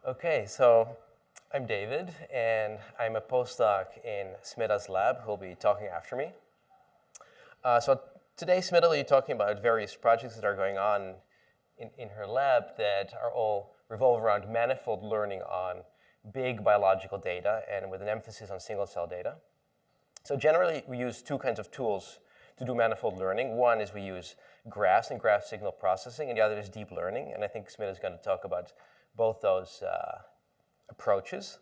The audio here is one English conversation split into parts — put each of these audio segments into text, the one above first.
Okay, so I'm David, and I'm a postdoc in Smita's lab who'll be talking after me. So today, Smita will be talking about various projects that are going on in her lab that are all revolve around manifold learning on big biological data and with an emphasis on single-cell data. So generally, we use two kinds of tools to do manifold learning. One is we use graphs and graph signal processing, and the other is deep learning. And I think Smita is going to talk about both those approaches.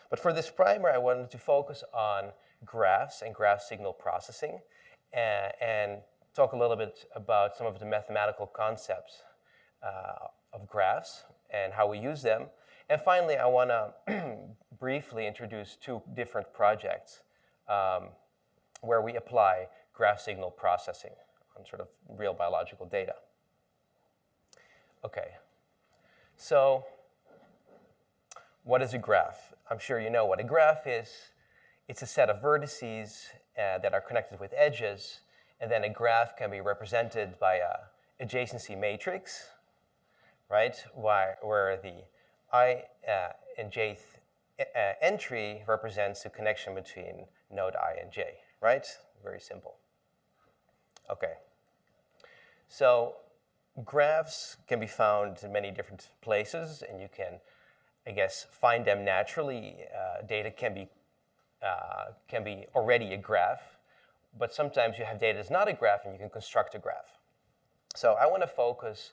But for this primer, I wanted to focus on graphs and graph signal processing and talk a little bit about some of the mathematical concepts of graphs and how we use them. And finally, I want to briefly introduce two different projects where we apply graph signal processing on sort of real biological data. Okay, so what is a graph? I'm sure you know what a graph is. It's a set of vertices that are connected with edges, and then a graph can be represented by a adjacency matrix, right? Where the I and jth entry represents the connection between node I and j, right? Very simple. Okay. So graphs can be found in many different places, and you can, I guess, find them naturally. Data can be already a graph, but sometimes you have data that's not a graph, and you can construct a graph. So I want to focus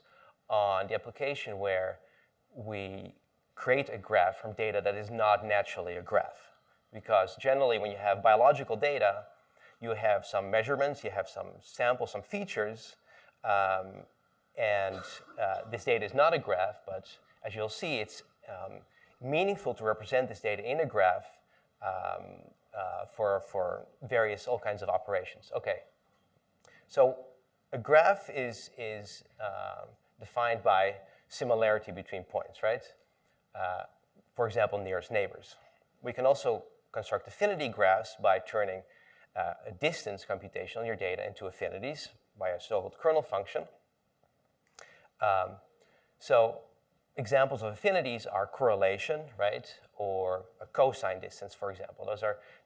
on the application where we create a graph from data that is not naturally a graph. Because generally, when you have biological data, you have some measurements, you have some samples, some features, and this data is not a graph, but as you'll see, it's meaningful to represent this data in a graph for all kinds of operations. Okay, so a graph is defined by similarity between points, right? For example, nearest neighbors. We can also construct affinity graphs by turning a distance computation on your data into affinities by a so-called kernel function. So examples of affinities are correlation, right, or a cosine distance, for example.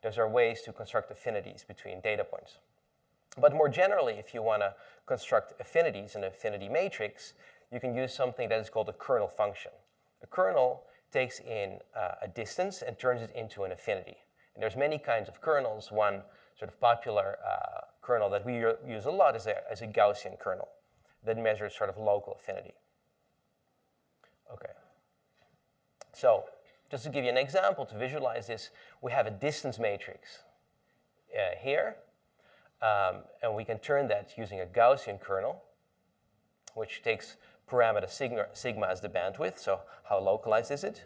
Those are ways to construct affinities between data points. But more generally, if you want to construct affinities in an affinity matrix, you can use something that is called a kernel function. A kernel takes in a distance and turns it into an affinity. And there's many kinds of kernels. One sort of popular kernel that we use a lot is a Gaussian kernel that measures sort of local affinity. Okay. So just to give you an example to visualize this, we have a distance matrix here. And we can turn that using a Gaussian kernel, which takes parameter sigma as the bandwidth, so how localized is it,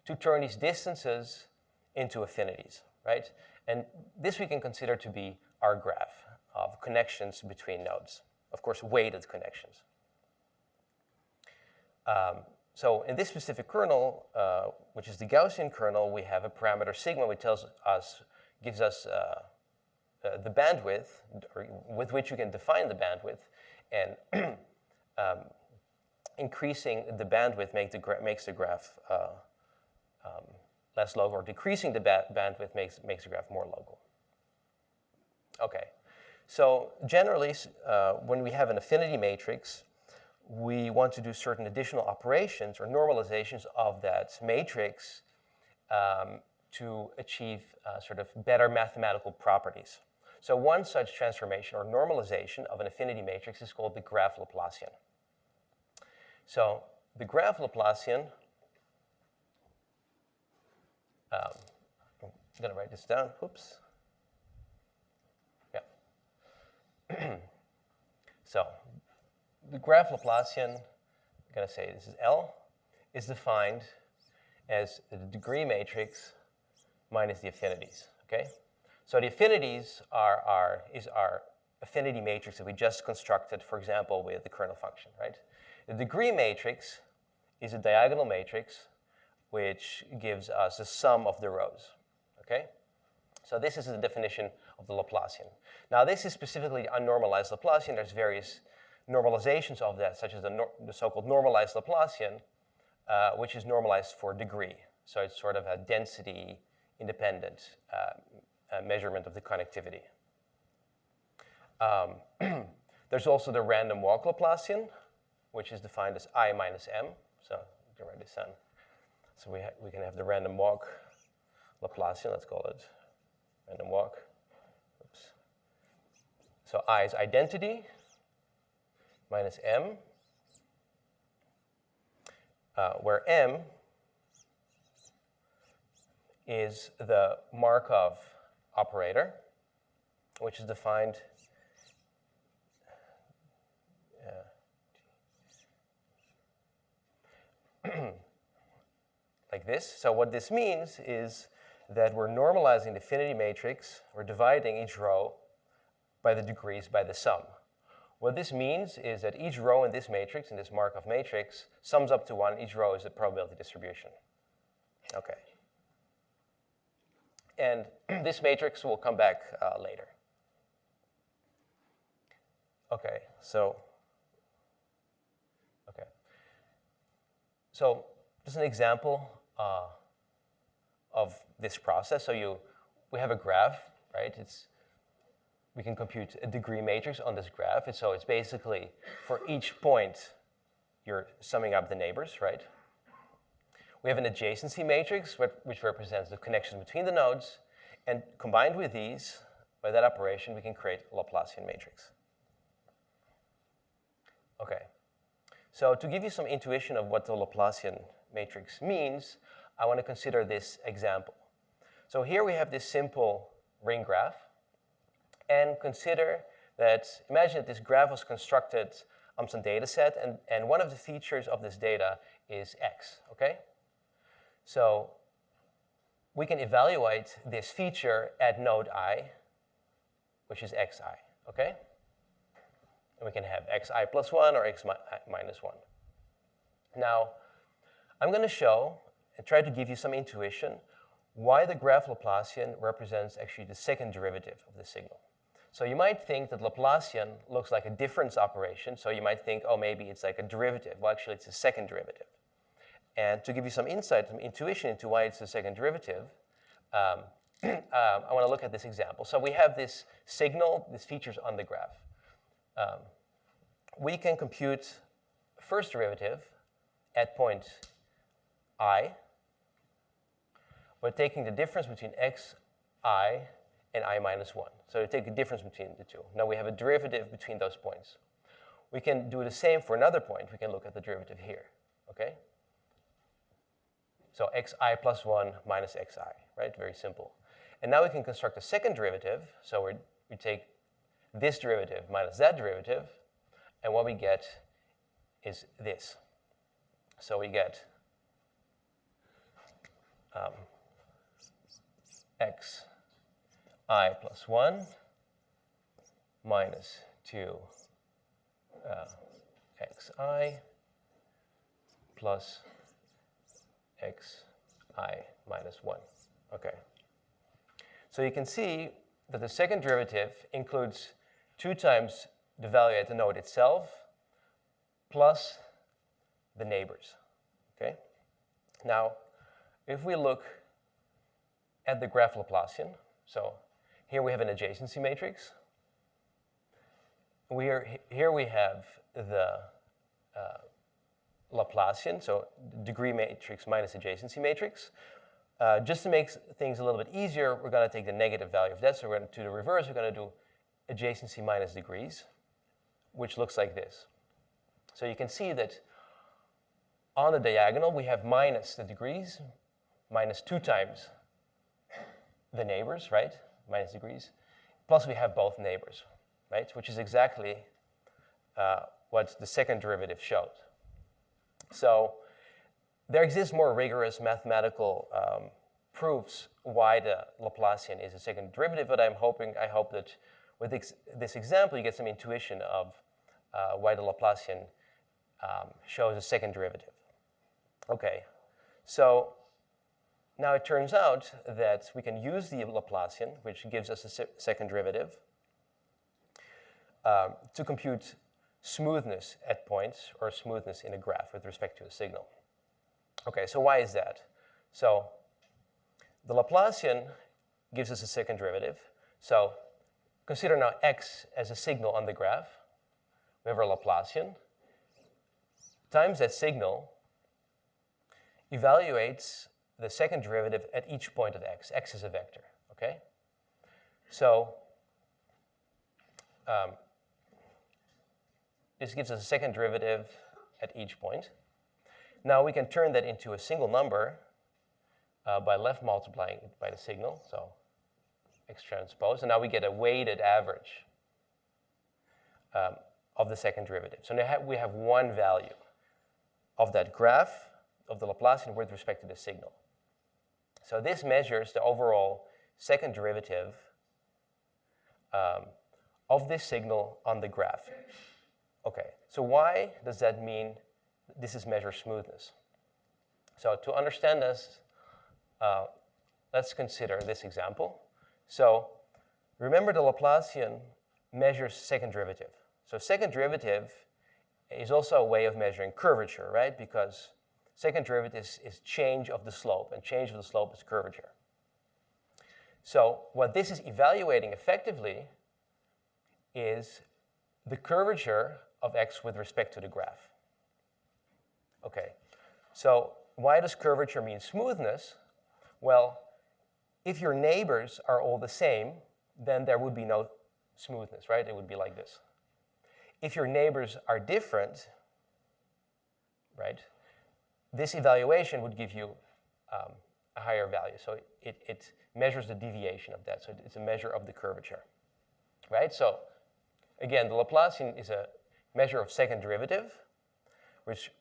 to turn these distances into affinities, right? And this we can consider to be our graph of connections between nodes, of course, weighted connections. So in this specific kernel, which is the Gaussian kernel, we have a parameter sigma which gives us the bandwidth, or with which you can define the bandwidth, and increasing the bandwidth makes the graph less local, or decreasing the bandwidth makes the graph more local. Okay, so generally, when we have an affinity matrix, we want to do certain additional operations or normalizations of that matrix to achieve sort of better mathematical properties. So one such transformation or normalization of an affinity matrix is called the graph Laplacian. So the graph Laplacian, I'm going to write this down. Oops. Yeah. So the graph Laplacian, I'm going to say this is L, is defined as the degree matrix minus the affinities. Okay. So the affinities is our affinity matrix that we just constructed, for example, with the kernel function, right? The degree matrix is a diagonal matrix which gives us the sum of the rows, okay? So this is the definition of the Laplacian. Now this is specifically unnormalized Laplacian. There's various normalizations of that, such as the so-called normalized Laplacian, which is normalized for degree. So it's sort of a density-independent measurement of the connectivity. There's also the random walk Laplacian, which is defined as I minus m. So you can write this down. So we can have the random walk Laplacian, let's call it random walk. Oops. So I is identity minus m, where m is the Markov operator, which is defined like this. So what this means is that we're normalizing the affinity matrix. We're dividing each row by the degrees by the sum. What this means is that each row in this matrix, in this Markov matrix, sums up to 1. Each row is a probability distribution. Okay. And this matrix will come back later. Okay, so just an example of this process. So we have a graph, right? We can compute a degree matrix on this graph. So it's basically for each point, you're summing up the neighbors, right? We have an adjacency matrix, which represents the connection between the nodes. And combined with these, by that operation, we can create a Laplacian matrix. Okay. So to give you some intuition of what the Laplacian matrix means, I want to consider this example. So here we have this simple ring graph. And consider that, imagine that this graph was constructed on some data set, and one of the features of this data is x, okay? So we can evaluate this feature at node I, which is xi, okay? And we can have xi plus 1 or x minus 1. Now, I'm going to show and try to give you some intuition why the graph Laplacian represents actually the second derivative of the signal. So you might think that Laplacian looks like a difference operation. So you might think, oh, maybe it's like a derivative. Well, actually, it's a second derivative. And to give you some insight, some intuition into why it's a second derivative, I want to look at this example. So we have this signal, these features on the graph. We can compute first derivative at point I. We're taking the difference between xi and I minus 1. So we take the difference between the two. Now we have a derivative between those points. We can do the same for another point. We can look at the derivative here, okay? So xi plus 1 minus xi, right? Very simple. And now we can construct a second derivative. So we take this derivative minus that derivative, and what we get is this. So we get xi plus 1 minus 2 xi plus xi minus 1. Okay. So you can see that the second derivative includes 2 times the value at the node itself plus the neighbors. Okay. Now, if we look at the graph Laplacian, so here we have an adjacency matrix. Here we have the Laplacian, so degree matrix minus adjacency matrix. Just to make things a little bit easier, we're going to take the negative value of that. So we're going to do the reverse. We're going to do adjacency minus degrees, which looks like this. So you can see that on the diagonal, we have minus the degrees, minus 2 times the neighbors, right? Minus degrees. Plus we have both neighbors, right? Which is exactly what the second derivative showed. So there exist more rigorous mathematical proofs why the Laplacian is a second derivative, but I hope that with this example you get some intuition of why the Laplacian shows a second derivative. Okay, so now it turns out that we can use the Laplacian, which gives us a second derivative, to compute smoothness at points or smoothness in a graph with respect to a signal. Okay, so why is that? So the Laplacian gives us a second derivative. So consider now x as a signal on the graph. We have our Laplacian times that signal evaluates the second derivative at each point of x. X is a vector, okay? So this gives us a second derivative at each point. Now we can turn that into a single number by left multiplying it by the signal, so x transpose, and now we get a weighted average of the second derivative. So now we have one value of that graph of the Laplacian with respect to the signal. So this measures the overall second derivative of this signal on the graph. Okay, so why does that mean this is measure smoothness? So to understand this, let's consider this example. So remember the Laplacian measures second derivative. So second derivative is also a way of measuring curvature, right? Because second derivative is change of the slope, and change of the slope is curvature. So what this is evaluating effectively is the curvature of x with respect to the graph. Okay, so why does curvature mean smoothness? Well, if your neighbors are all the same, then there would be no smoothness, right? It would be like this. If your neighbors are different, right, this evaluation would give you a higher value. So it measures the deviation of that. So it's a measure of the curvature, right? So again, the Laplacian is a measure of second derivative, which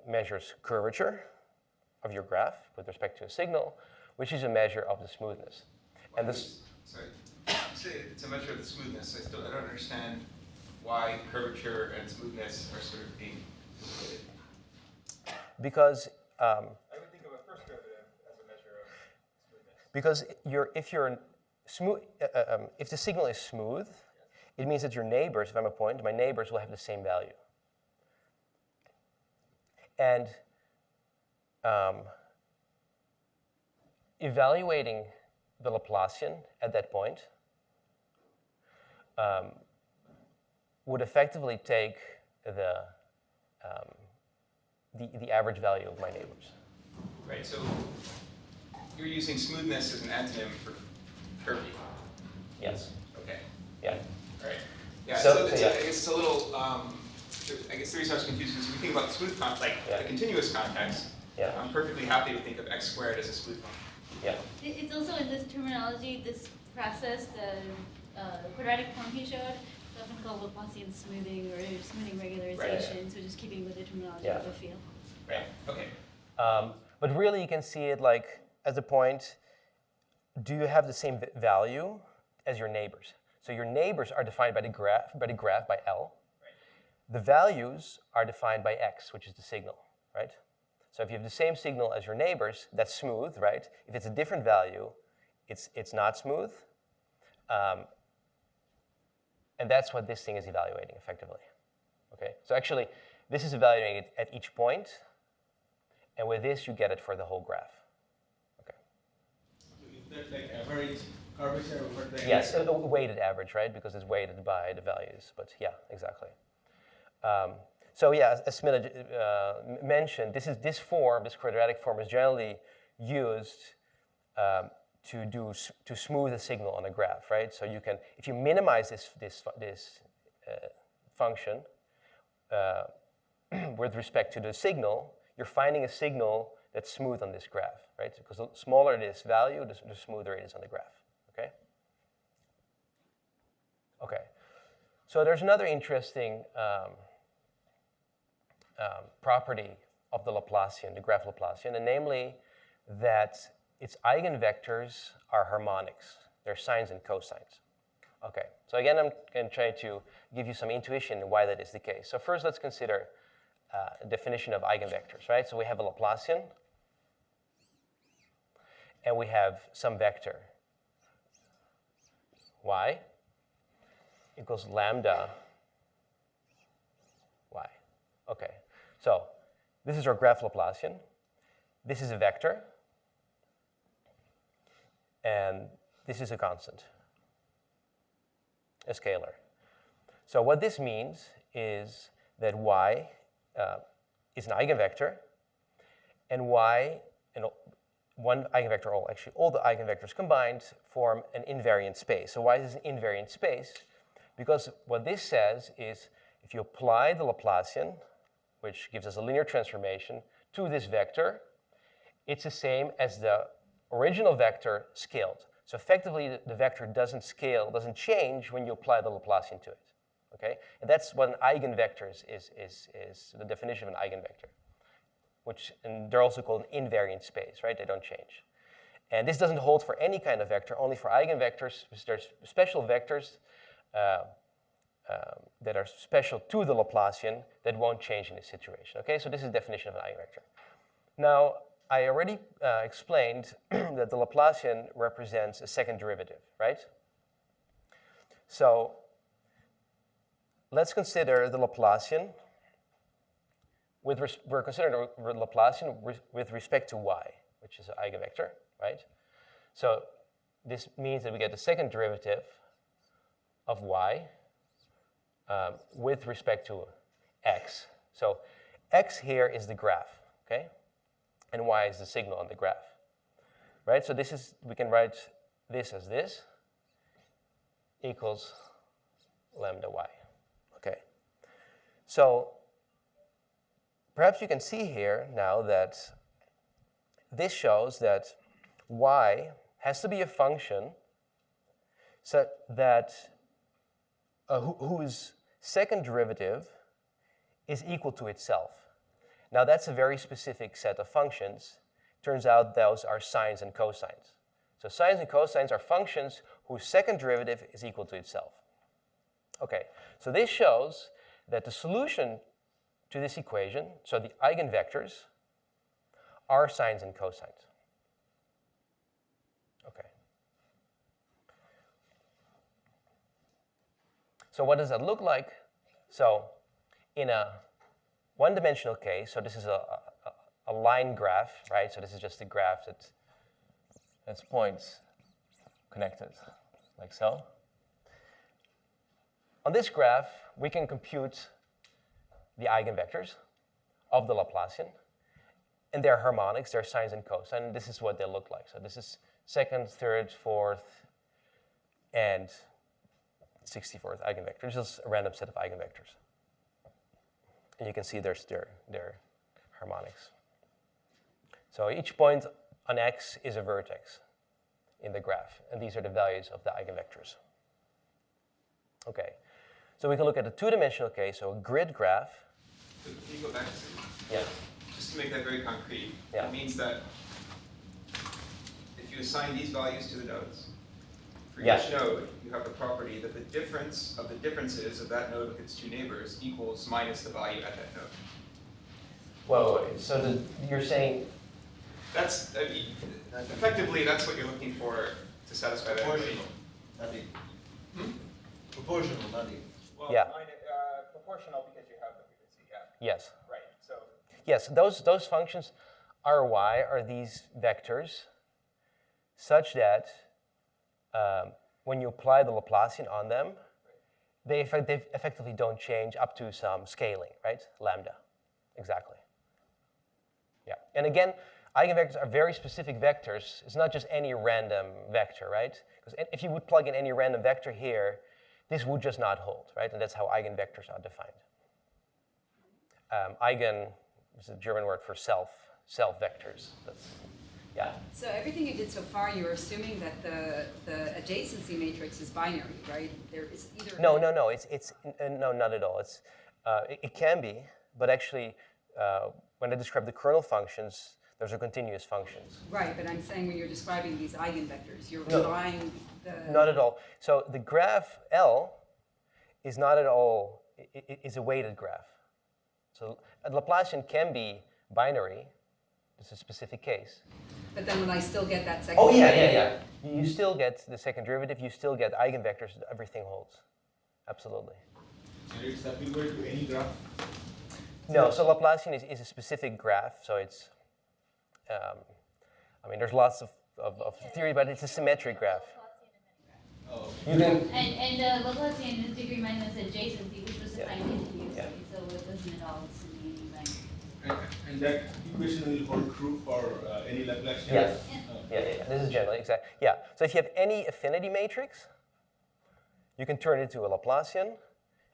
measures curvature of your graph with respect to a signal, which is a measure of the smoothness. And this. Sorry, you say it's a measure of the smoothness. I don't understand why curvature and smoothness are sort of being related. Because I would think of a first derivative as a measure of smoothness. Because if the signal is smooth, it means that your neighbors, if I'm a point, my neighbors will have the same value. And evaluating the Laplacian at that point would effectively take the average value of my neighbors. Right, so you're using smoothness as an antonym for curvy. Yes. Okay. Yeah. All right. Yeah, So I guess yeah. it's a little, I guess the reason I was confused is we think about the smooth context, like the continuous context. Yeah. I'm perfectly happy to think of x squared as a smooth function. Yeah. It's also in this terminology, this process, the quadratic form he showed, it's often called Laplacian smoothing or smoothing regularizations, so just keeping with the terminology of the field. Right, okay. But really you can see it like as a point, do you have the same value as your neighbors? So your neighbors are defined by the graph by L. Right. The values are defined by X, which is the signal, right? So if you have the same signal as your neighbors, that's smooth, right? If it's a different value, it's not smooth. And that's what this thing is evaluating effectively. Okay, so actually, this is evaluating it at each point, and with this, you get it for the whole graph. Okay. So is that like average curvature over the? Yes, a weighted average, right? Because it's weighted by the values. But yeah, exactly. So yeah, as Smita mentioned, this quadratic form is generally used to smooth a signal on a graph, right? So you can, if you minimize this function with respect to the signal, you're finding a signal that's smooth on this graph, right? Because the smaller this value, the smoother it is on the graph. Okay. Okay. So there's another interesting property of the Laplacian, the graph Laplacian, and namely that its eigenvectors are harmonics. They're sines and cosines. Okay, so again, I'm going to try to give you some intuition why that is the case. So first, let's consider a definition of eigenvectors, right? So we have a Laplacian, and we have some vector, y equals lambda y. Okay, so this is our graph Laplacian. this is a vector, and this is a constant, a scalar. So what this means is that y is an eigenvector, and y, and one eigenvector, or actually all the eigenvectors combined, form an invariant space. So why is this an invariant space? Because what this says is if you apply the Laplacian, which gives us a linear transformation, to this vector, it's the same as the original vector scaled. So effectively, the vector doesn't scale, doesn't change when you apply the Laplacian to it. Okay? And that's what an eigenvector is the definition of an eigenvector, and they're also called an invariant space, right? They don't change. And this doesn't hold for any kind of vector, only for eigenvectors. There's special vectors that are special to the Laplacian that won't change in this situation. Okay, so this is the definition of an eigenvector. Now, I already explained that the Laplacian represents a second derivative, right? So let's consider the Laplacian. We're considering the Laplacian with respect to y, which is an eigenvector, right? So this means that we get the second derivative of y with respect to x. So x here is the graph, okay? And y is the signal on the graph, right? So this is, we can write this as this equals lambda y, okay? So perhaps you can see here now that this shows that y has to be a function so that whose second derivative is equal to itself. Now that's a very specific set of functions. Turns out those are sines and cosines. So sines and cosines are functions whose second derivative is equal to itself. Okay, so this shows that the solution to this equation, so the eigenvectors, are sines and cosines. Okay. So what does that look like? So in a one-dimensional case, so this is a line graph, right? So this is just a graph that has points connected, like so. On this graph, we can compute the eigenvectors of the Laplacian, and their harmonics, their sines and cosines, and this is what they look like. So this is second, third, fourth, and 64th eigenvector. This is a random set of eigenvectors. And you can see there's their harmonics. So each point on x is a vertex in the graph, and these are the values of the eigenvectors. Okay, so we can look at a two-dimensional case, so a grid graph. So can you go back to Yeah. just to make that very concrete? Yeah. It means that if you assign these values to the nodes, for each node, you have the property that the difference of the differences of that node with its two neighbors equals minus the value at that node. Well, so you're saying That's, I mean, effectively, that's what you're looking for to satisfy that equation. Nothing. Hmm? Proportional, nothing. Well, Yeah. Proportional because you have the frequency, yeah. yes. Right, so. Yes, those functions R, Y are these vectors such that when you apply the Laplacian on them, they effectively don't change up to some scaling, right? Lambda, exactly. Yeah, and again, eigenvectors are very specific vectors. It's not just any random vector, right? Because if you would plug in any random vector here, this would just not hold, right? And that's how eigenvectors are defined. Eigen is a German word for self vectors. That's, yeah. So everything you did so far, you're assuming that the adjacency matrix is binary, right? There is either. No. It's no, not at all. It's it can be, but actually, when I describe the kernel functions, those are continuous functions. Right, but I'm saying when you're describing these eigenvectors, you're No. relying the. Not at all. So the graph L is not at all. It is a weighted graph. So a Laplacian can be binary. This is a specific case. But then will I still get that second? Oh yeah. You still get the second derivative. You still get eigenvectors. Everything holds. Absolutely. And it's applicable to any graph? No. So Laplacian is a specific graph. So it's I mean, there's lots of theory, but it's a symmetric graph. Oh, You can, And the Laplacian is degree minus adjacency, which was defined continuously, Yeah. so it doesn't at all mean anything. And that equation will hold true for any Laplacian? Yes. Yeah. yeah. This is generally exact. Yeah. So if you have any affinity matrix, you can turn it into a Laplacian,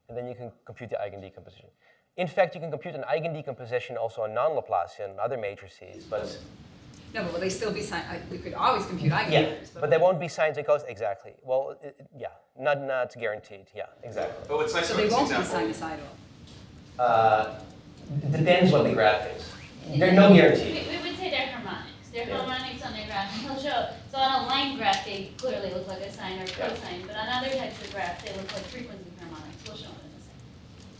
and then you can compute the eigendecomposition. In fact, you can compute an eigendecomposition also on non-Laplacian, other matrices, but No, but will they still be sign, we could always compute yeah, eigenvectors. but they won't be signs and cos exactly. Well, yeah, not guaranteed. Yeah, exactly. But what's nice So about they this won't be example, sinusoidal. Depends what the graph is. There's no guarantee. We would say they're harmonics. They're Yeah. harmonics on their graph, and he'll show. So on a line graph, they clearly look like a sine or Yeah. cosine, but on other types of graphs, they look like frequency harmonics. We'll show them in a second.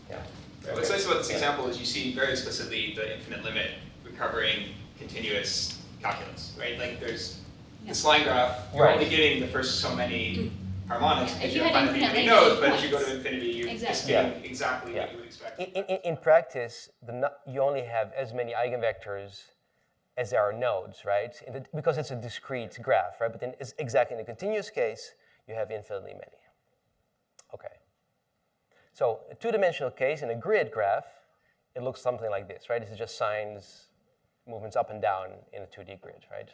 Yeah. what's nice about this example is you see very explicitly the infinite limit recovering continuous calculus, right? Like there's this line graph, you're Right. only getting the first so many harmonics Yeah, because if you you have had finitely many infinitely nodes, but many as you go to points. infinity, you're just Exactly. getting exactly Yeah. what you would expect. In practice, you only have as many eigenvectors as there are nodes, right? Because it's a discrete graph, right? But then it's exactly in the continuous case, you have infinitely many. Okay. So a two-dimensional case in a grid graph, it looks something like this, right? This is just signs, movements up and down in a 2D grid, right?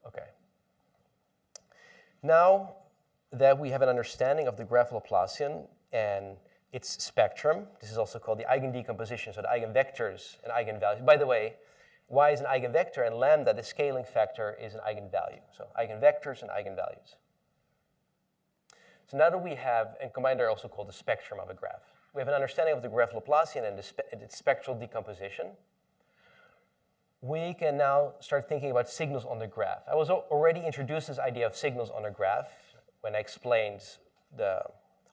Okay. Now that we have an understanding of the graph Laplacian and its spectrum, this is also called the eigendecomposition, so the eigenvectors and eigenvalues. By the way, y is an eigenvector, and lambda, the scaling factor, is an eigenvalue. So eigenvectors and eigenvalues. So now that we have, and combined are also called the spectrum of a graph. We have an understanding of the graph Laplacian and its spectral decomposition. We can now start thinking about signals on the graph. I was already introduced this idea of signals on a graph when I explained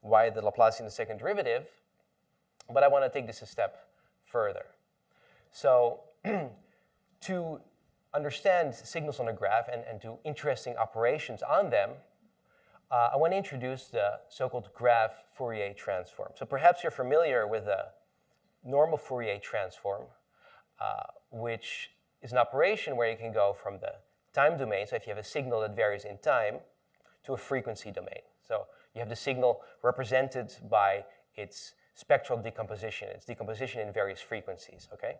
why the Laplacian is second derivative, but I want to take this a step further. So to understand signals on a graph and do interesting operations on them, I want to introduce the so-called graph Fourier transform. So perhaps you're familiar with the normal Fourier transform, which is an operation where you can go from the time domain, so if you have a signal that varies in time, to a frequency domain. So you have the signal represented by its spectral decomposition, its decomposition in various frequencies, okay?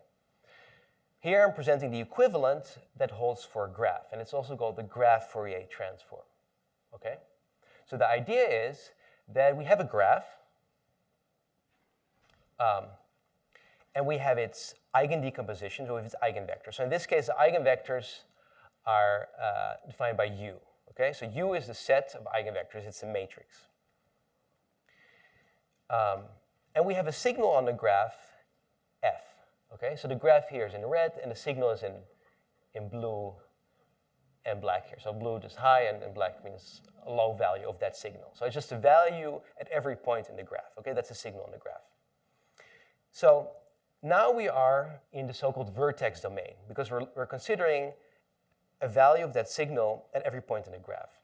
Here I'm presenting the equivalent that holds for a graph, and it's also called the graph Fourier transform, okay? So the idea is that we have a graph, and we have its eigendecomposition, so we have its eigenvectors. So in this case, the eigenvectors are defined by U. Okay, so U is the set of eigenvectors. It's a matrix. And we have a signal on the graph F. Okay, so the graph here is in red, and the signal is in blue and black here. So blue is high, and black means a low value of that signal. So it's just a value at every point in the graph. Okay, that's a signal in the graph. So now we are in the so-called vertex domain, because we're considering a value of that signal at every point in the graph.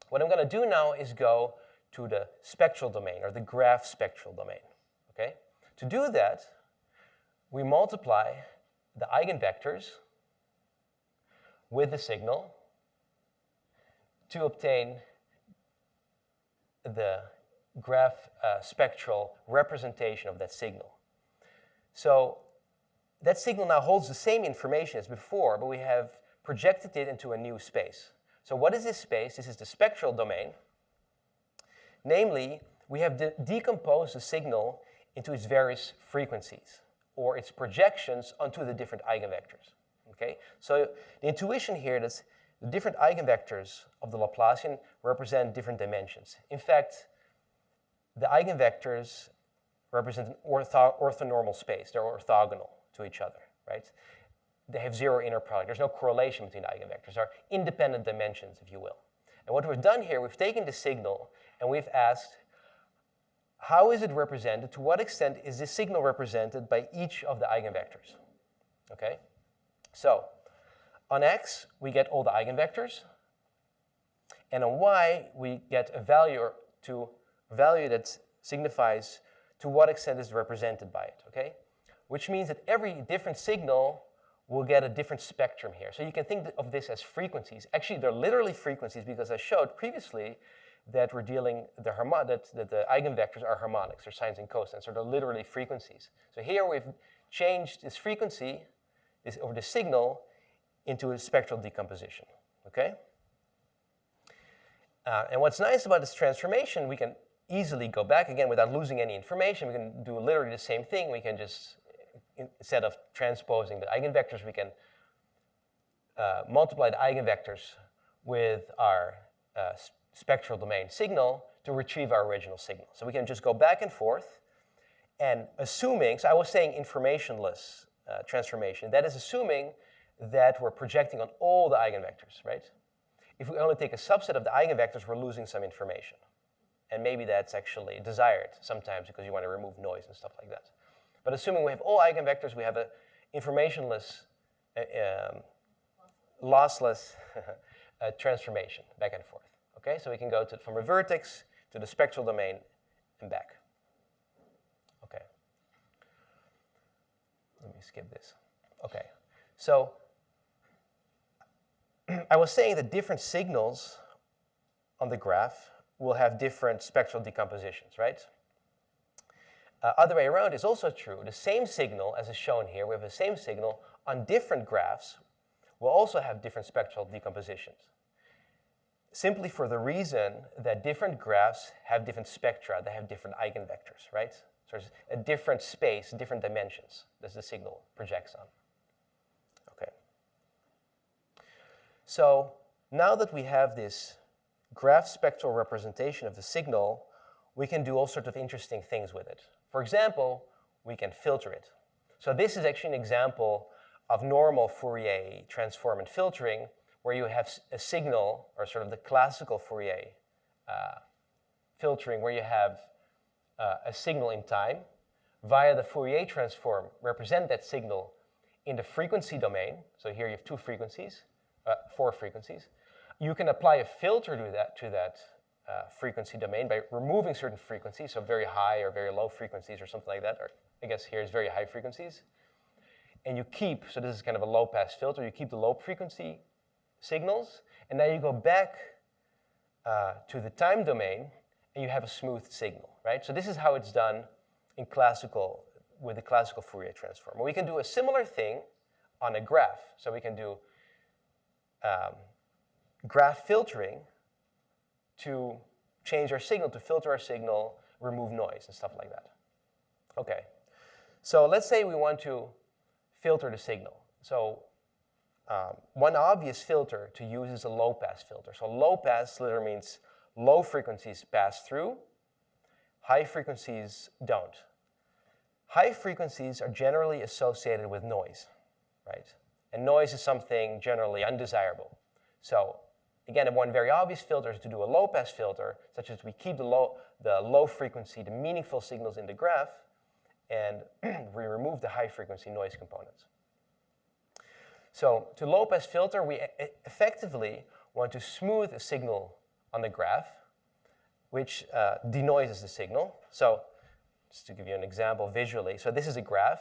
What I'm going to do now is go to the spectral domain, or the graph spectral domain. Okay? To do that, we multiply the eigenvectors with the signal to obtain the graph spectral representation of that signal. So that signal now holds the same information as before, but we have projected it into a new space. So what is this space? This is the spectral domain. Namely, we have decomposed the signal into its various frequencies, or its projections onto the different eigenvectors. Okay? So the intuition here is the different eigenvectors of the Laplacian represent different dimensions. In fact, the eigenvectors represent an orthonormal space. They're orthogonal to each other, right? They have zero inner product. There's no correlation between the eigenvectors. They're independent dimensions, if you will. And what we've done here, we've taken the signal and we've asked, how is it represented? To what extent is this signal represented by each of the eigenvectors? Okay? So on X, we get all the eigenvectors. And on Y, we get a value that signifies to what extent is represented by it, okay? which means that every different signal will get a different spectrum here. So you can think of this as frequencies. Actually, they're literally frequencies because I showed previously that we're dealing, that the eigenvectors are harmonics, or sines and cosines, so they're literally frequencies. So here we've changed this frequency, or the signal, into a spectral decomposition, okay? And what's nice about this transformation, we can easily go back again without losing any information. We can do literally the same thing. We can just, instead of transposing the eigenvectors, we can multiply the eigenvectors with our spectral domain signal to retrieve our original signal. So we can just go back and forth, and assuming, so I was saying informationless transformation, that is assuming that we're projecting on all the eigenvectors, right? If we only take a subset of the eigenvectors, we're losing some information. And maybe that's actually desired sometimes because you want to remove noise and stuff like that. But assuming we have all eigenvectors, we have an informationless, lossless transformation back and forth. Okay, so we can go from a vertex to the spectral domain and back. Okay. Let me skip this. Okay, so I was saying that different signals on the graph will have different spectral decompositions, right? Other way around is also true. The same signal, as is shown here, we have the same signal on different graphs will also have different spectral decompositions. Simply for the reason that different graphs have different spectra, they have different eigenvectors, right? So there's a different space, different dimensions that the signal projects on. Okay. So now that we have this graph spectral representation of the signal, we can do all sorts of interesting things with it. For example, we can filter it. So this is actually an example of normal Fourier transform and filtering, where you have a signal, or sort of the classical Fourier filtering, where you have a signal in time. Via the Fourier transform, represent that signal in the frequency domain. So here you have 4 frequencies. You can apply a filter to that frequency domain by removing certain frequencies, so very high or very low frequencies or something like that, or I guess here is very high frequencies. And you keep, so this is kind of a low pass filter, you keep the low frequency signals, and now you go back to the time domain and you have a smooth signal, right? So this is how it's done in classical, with the classical Fourier transform. We can do a similar thing on a graph. So we can do graph filtering to change our signal, to filter our signal, remove noise and stuff like that. Okay, so let's say we want to filter the signal. So one obvious filter to use is a low pass filter. So low pass literally means low frequencies pass through, high frequencies don't. High frequencies are generally associated with noise, right? And noise is something generally undesirable. So again, one very obvious filter is to do a low pass filter, such as we keep the low frequency, the meaningful signals in the graph, and we remove the high frequency noise components. So to low pass filter, we effectively want to smooth a signal on the graph, which denoises the signal. So just to give you an example visually, so this is a graph.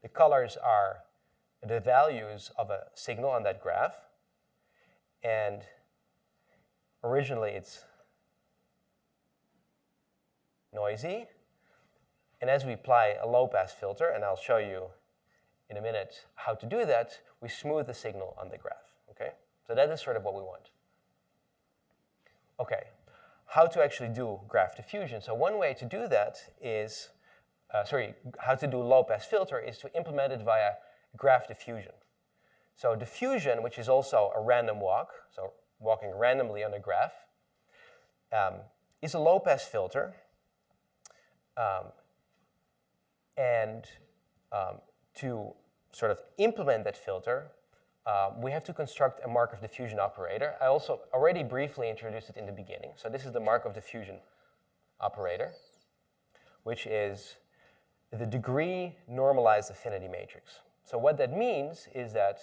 The colors are the values of a signal on that graph. And originally it's noisy. And as we apply a low pass filter, and I'll show you in a minute how to do that, we smooth the signal on the graph, okay? So that is sort of what we want. Okay, how to actually do graph diffusion. So one way to do that is, how to do low pass filter is to implement it via graph diffusion. So diffusion, which is also a random walk, so walking randomly on a graph, is a low pass filter. To sort of implement that filter, we have to construct a Markov diffusion operator. I also already briefly introduced it in the beginning. So this is the Markov diffusion operator, which is the degree normalized affinity matrix. So what that means is that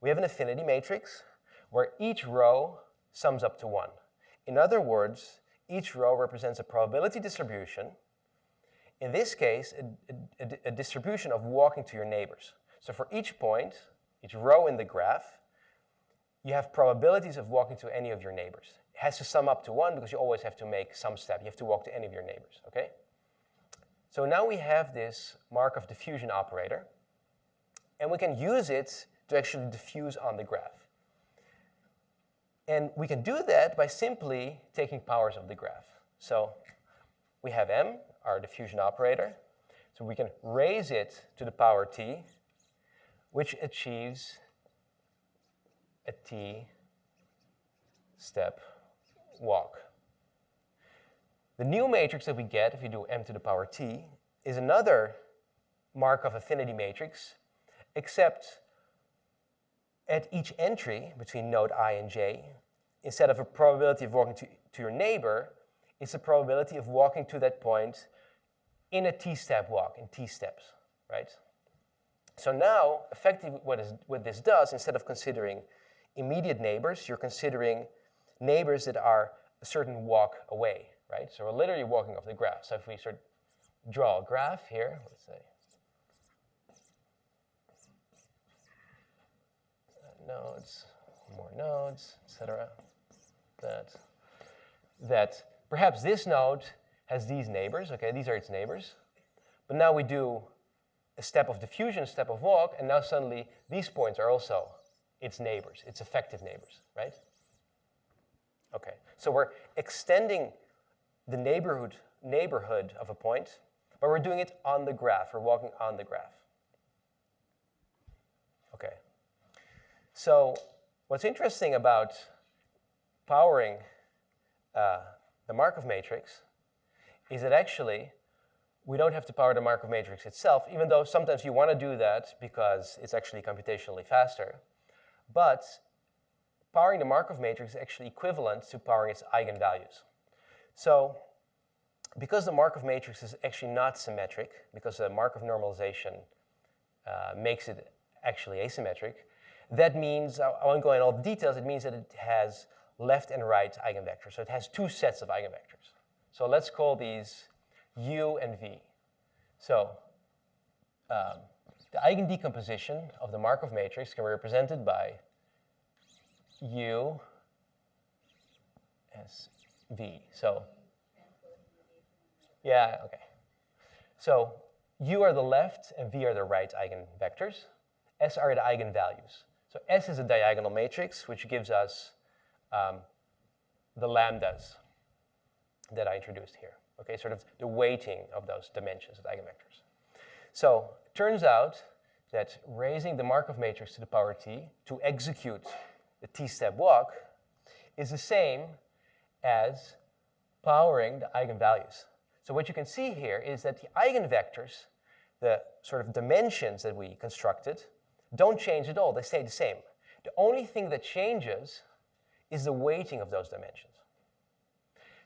we have an affinity matrix where each row sums up to 1. In other words, each row represents a probability distribution in this case, a distribution of walking to your neighbors. So for each point, each row in the graph, you have probabilities of walking to any of your neighbors. It has to sum up to 1 because you always have to make some step. You have to walk to any of your neighbors, okay? So now we have this Markov diffusion operator, and we can use it to actually diffuse on the graph. And we can do that by simply taking powers of the graph. So we have M, our diffusion operator. So we can raise it to the power t, which achieves a t-step walk. The new matrix that we get, if you do m to the power t, is another Markov affinity matrix, except at each entry between node I and j, instead of a probability of walking to your neighbor, it's a probability of walking to that point in a t-step walk, in t steps, right? So now, effectively, what this does, instead of considering immediate neighbors, you're considering neighbors that are a certain walk away, right? So we're literally walking off the graph. So if we sort of draw a graph here, let's say, nodes, more nodes, etc. That perhaps this node has these neighbors, okay, these are its neighbors. But now we do a step of diffusion, a step of walk, and now suddenly these points are also its neighbors, its effective neighbors, right? Okay, so we're extending the neighborhood of a point, but we're doing it on the graph. We're walking on the graph. Okay. So what's interesting about powering the Markov matrix is that actually we don't have to power the Markov matrix itself, even though sometimes you want to do that because it's actually computationally faster. But powering the Markov matrix is actually equivalent to powering its eigenvalues. So because the Markov matrix is actually not symmetric, because the Markov normalization makes it actually asymmetric, that means, I won't go into all the details, it means that it has left and right eigenvectors. So it has two sets of eigenvectors. So let's call these U and V. So the eigendecomposition of the Markov matrix can be represented by U as V. So, yeah, okay. So U are the left and V are the right eigenvectors. S are the eigenvalues. So S is a diagonal matrix, which gives us the lambdas that I introduced here. Okay, sort of the weighting of those dimensions of eigenvectors. So it turns out that raising the Markov matrix to the power t to execute the t-step walk is the same as powering the eigenvalues. So what you can see here is that the eigenvectors, the sort of dimensions that we constructed, don't change at all. They stay the same. The only thing that changes is the weighting of those dimensions.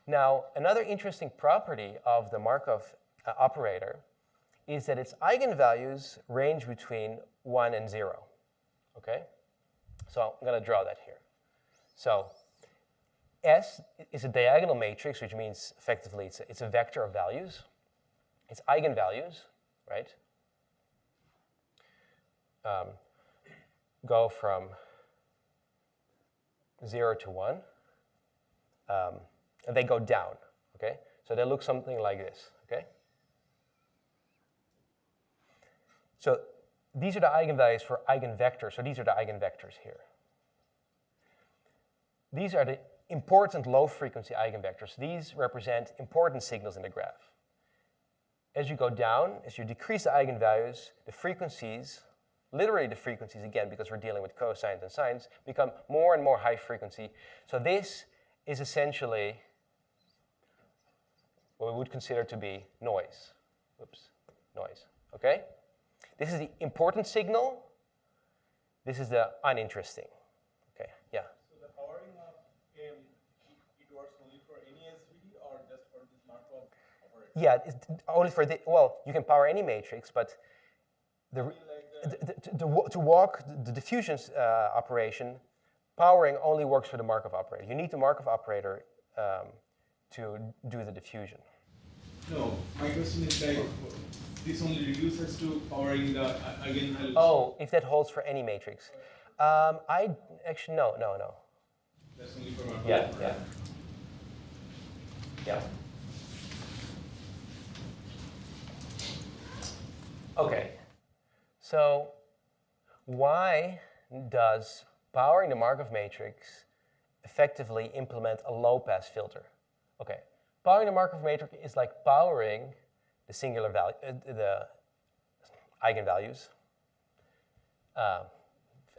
Now, another interesting property of the Markov operator is that its eigenvalues range between 1 and 0. Okay? So I'm going to draw that here. So S is a diagonal matrix, which means effectively it's a vector of values. Its eigenvalues, right, go from 0 to 1. And they go down, okay? So they look something like this, okay? So these are the eigenvalues for eigenvectors. So these are the eigenvectors here. These are the important low-frequency eigenvectors. These represent important signals in the graph. As you go down, as you decrease the eigenvalues, the frequencies, literally the frequencies, again, because we're dealing with cosines and sines, become more and more high frequency. So this is essentially what we would consider to be noise. Oops, noise, okay? This is the important signal. This is the uninteresting, okay, yeah? So the powering of M, it works only for any SVD or just for this Markov operator? Yeah, it's only for the, well, you can power any matrix, but to walk the diffusion operation, powering only works for the Markov operator. You need the Markov operator to do the diffusion. No, my question is like, this only reduces to powering the eigenvalues. Oh, if that holds for any matrix. I actually, no. That's only for Markov. Yeah. Okay. So why does powering the Markov matrix effectively implement a low-pass filter? Okay. Powering the Markov matrix is like powering the singular value, the eigenvalues.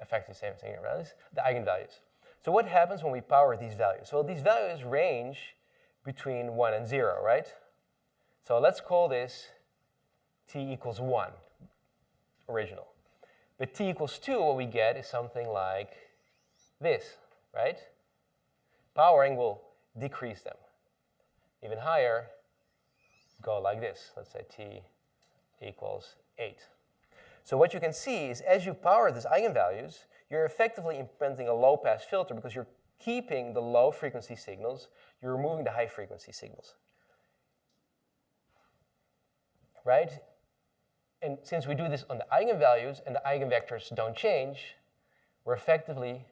Effectively same singular values, the eigenvalues. So what happens when we power these values? Well, these values range between 1 and 0, right? So let's call this t equals 1, original. But t equals 2, what we get is something like this, right? Powering will decrease them. Even higher, go like this. Let's say t equals 8. So what you can see is as you power these eigenvalues, you're effectively implementing a low-pass filter because you're keeping the low-frequency signals, you're removing the high-frequency signals. Right? And since we do this on the eigenvalues and the eigenvectors don't change, we're effectively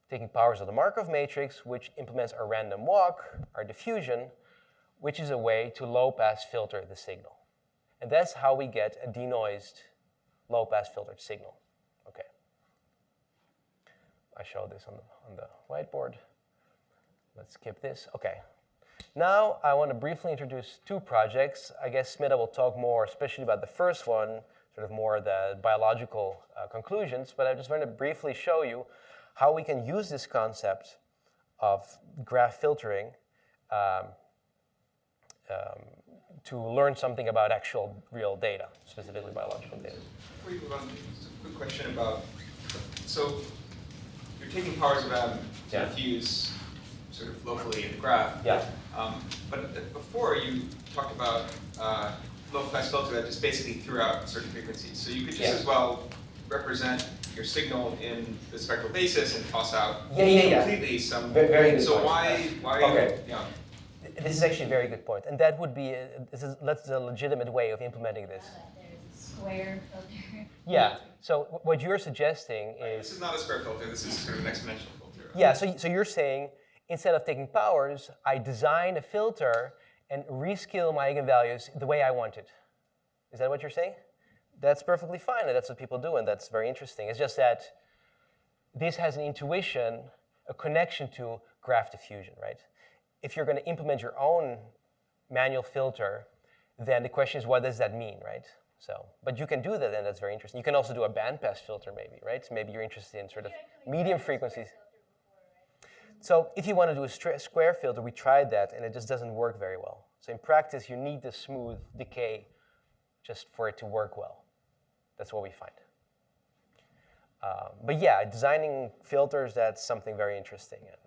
taking powers of the Markov matrix, which implements our random walk, our diffusion, which is a way to low-pass filter the signal. And that's how we get a denoised low-pass filtered signal. Okay. I showed this on the whiteboard. Let's skip this. Okay. Now I want to briefly introduce two projects. I guess Smita will talk more, especially about the first one, sort of more the biological conclusions, but I just want to briefly show you how we can use this concept of graph filtering to learn something about actual real data, specifically biological data. Before you move on, just a quick question about, so you're taking powers of M to diffuse sort of locally in the graph. Yeah. But before you talked about low-pass filter that just basically threw out certain frequencies. So you could just as well represent your signal in the spectral basis and toss out completely some. Very good so point. why? Okay. Yeah. This is actually a very good point, and that would be that's a legitimate way of implementing this. There's a square filter. Yeah. So what you're suggesting This is is not a square filter. This is sort of an exponential filter. yeah. So you're saying instead of taking powers, I design a filter and rescale my eigenvalues the way I want it. Is that what you're saying? That's perfectly fine, and that's what people do, and that's very interesting. It's just that this has an intuition, a connection to graph diffusion, right? If you're going to implement your own manual filter, then the question is, what does that mean, right? So, but you can do that, and that's very interesting. You can also do a bandpass filter, maybe, right? So maybe you're interested in sort of medium frequencies. So if you want to do a square filter, we tried that, and it just doesn't work very well. So in practice, you need the smooth decay just for it to work well. That's what we find. But yeah, designing filters, that's something very interesting. And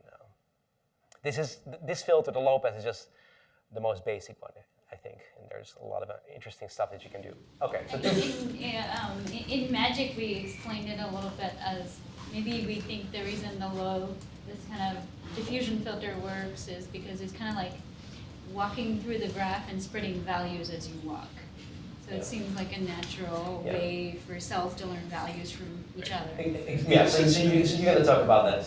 this filter, the low pass, is just the most basic one, I think. And there's a lot of interesting stuff that you can do. Okay. So In Magic, we explained it a little bit as maybe we think the reason this kind of diffusion filter works is because it's kind of like walking through the graph and spreading values as you walk. So it seems like a natural way for cells to learn values from each other. Yeah, so you're going to talk about that.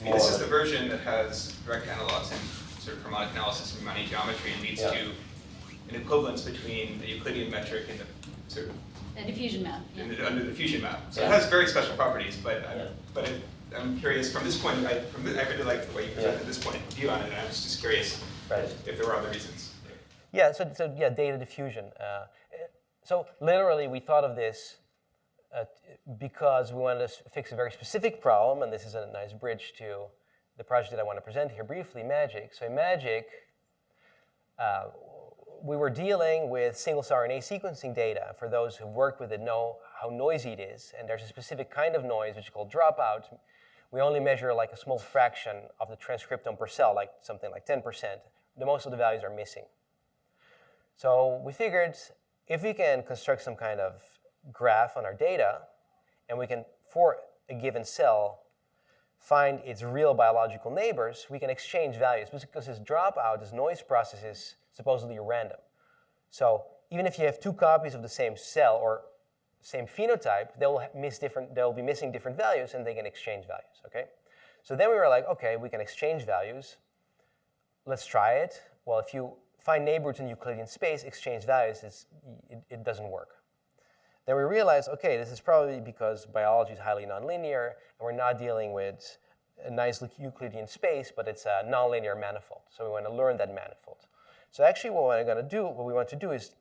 This is the version that has direct analogs and sort of harmonic analysis and Riemannian geometry and leads to an equivalence between the Euclidean metric and the sort of The diffusion map. under the diffusion map. So it has very special properties, but I'm curious from this point. I really like the way you presented this point of view on it, and I was just curious if there were other reasons. Yeah. So data diffusion. So literally, we thought of this because we wanted to fix a very specific problem, and this is a nice bridge to the project that I want to present here briefly, Magic. So in Magic, we were dealing with single-cell RNA sequencing data. For those who worked with it know how noisy it is, and there's a specific kind of noise which is called dropout. We only measure like a small fraction of the transcriptome per cell, like something like 10%. Most of the values are missing. So we figured if we can construct some kind of graph on our data, and we can, for a given cell, find its real biological neighbors, we can exchange values because this dropout, this noise process is supposedly random. So even if you have 2 copies of the same cell or same phenotype, they'll be missing different values, and they can exchange values, okay? So then we were like, okay, we can exchange values. Let's try it. Well, if you find neighborhoods in Euclidean space, exchange values, it doesn't work. Then we realized, okay, this is probably because biology is highly nonlinear, and we're not dealing with a nice Euclidean space, but it's a nonlinear manifold. So we want to learn that manifold. So actually what we want to do is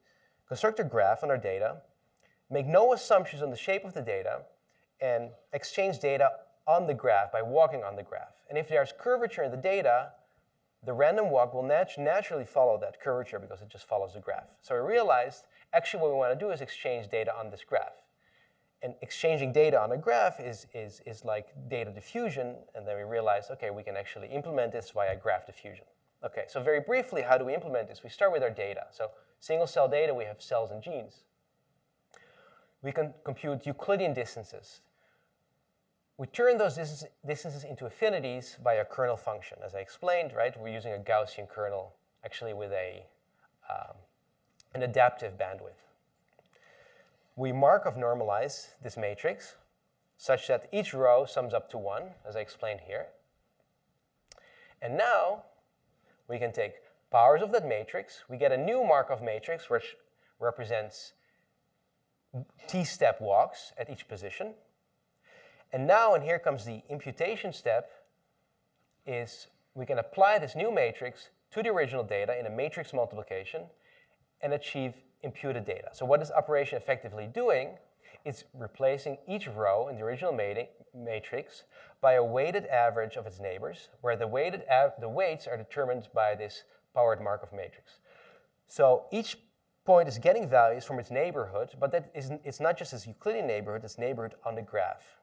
construct a graph on our data, make no assumptions on the shape of the data, and exchange data on the graph by walking on the graph. And if there's curvature in the data, the random walk will naturally follow that curvature because it just follows the graph. So we realized, actually what we want to do is exchange data on this graph. And exchanging data on a graph is like data diffusion, and then we realized, okay, we can actually implement this via graph diffusion. Okay, so very briefly, how do we implement this? We start with our data. So single cell data, we have cells and genes. We can compute Euclidean distances. We turn those distances into affinities via kernel function. As I explained, right, we're using a Gaussian kernel, actually with an adaptive bandwidth. We Markov normalize this matrix such that each row sums up to 1, as I explained here. And now we can take powers of that matrix. We get a new Markov matrix which represents t-step walks at each position. And now, and here comes the imputation step, is we can apply this new matrix to the original data in a matrix multiplication and achieve imputed data. So what this operation effectively doing is replacing each row in the original matrix by a weighted average of its neighbors, where the weights are determined by this powered Markov matrix. So each point is getting values from its neighborhood, but it's not just its Euclidean neighborhood, it's neighborhood on the graph.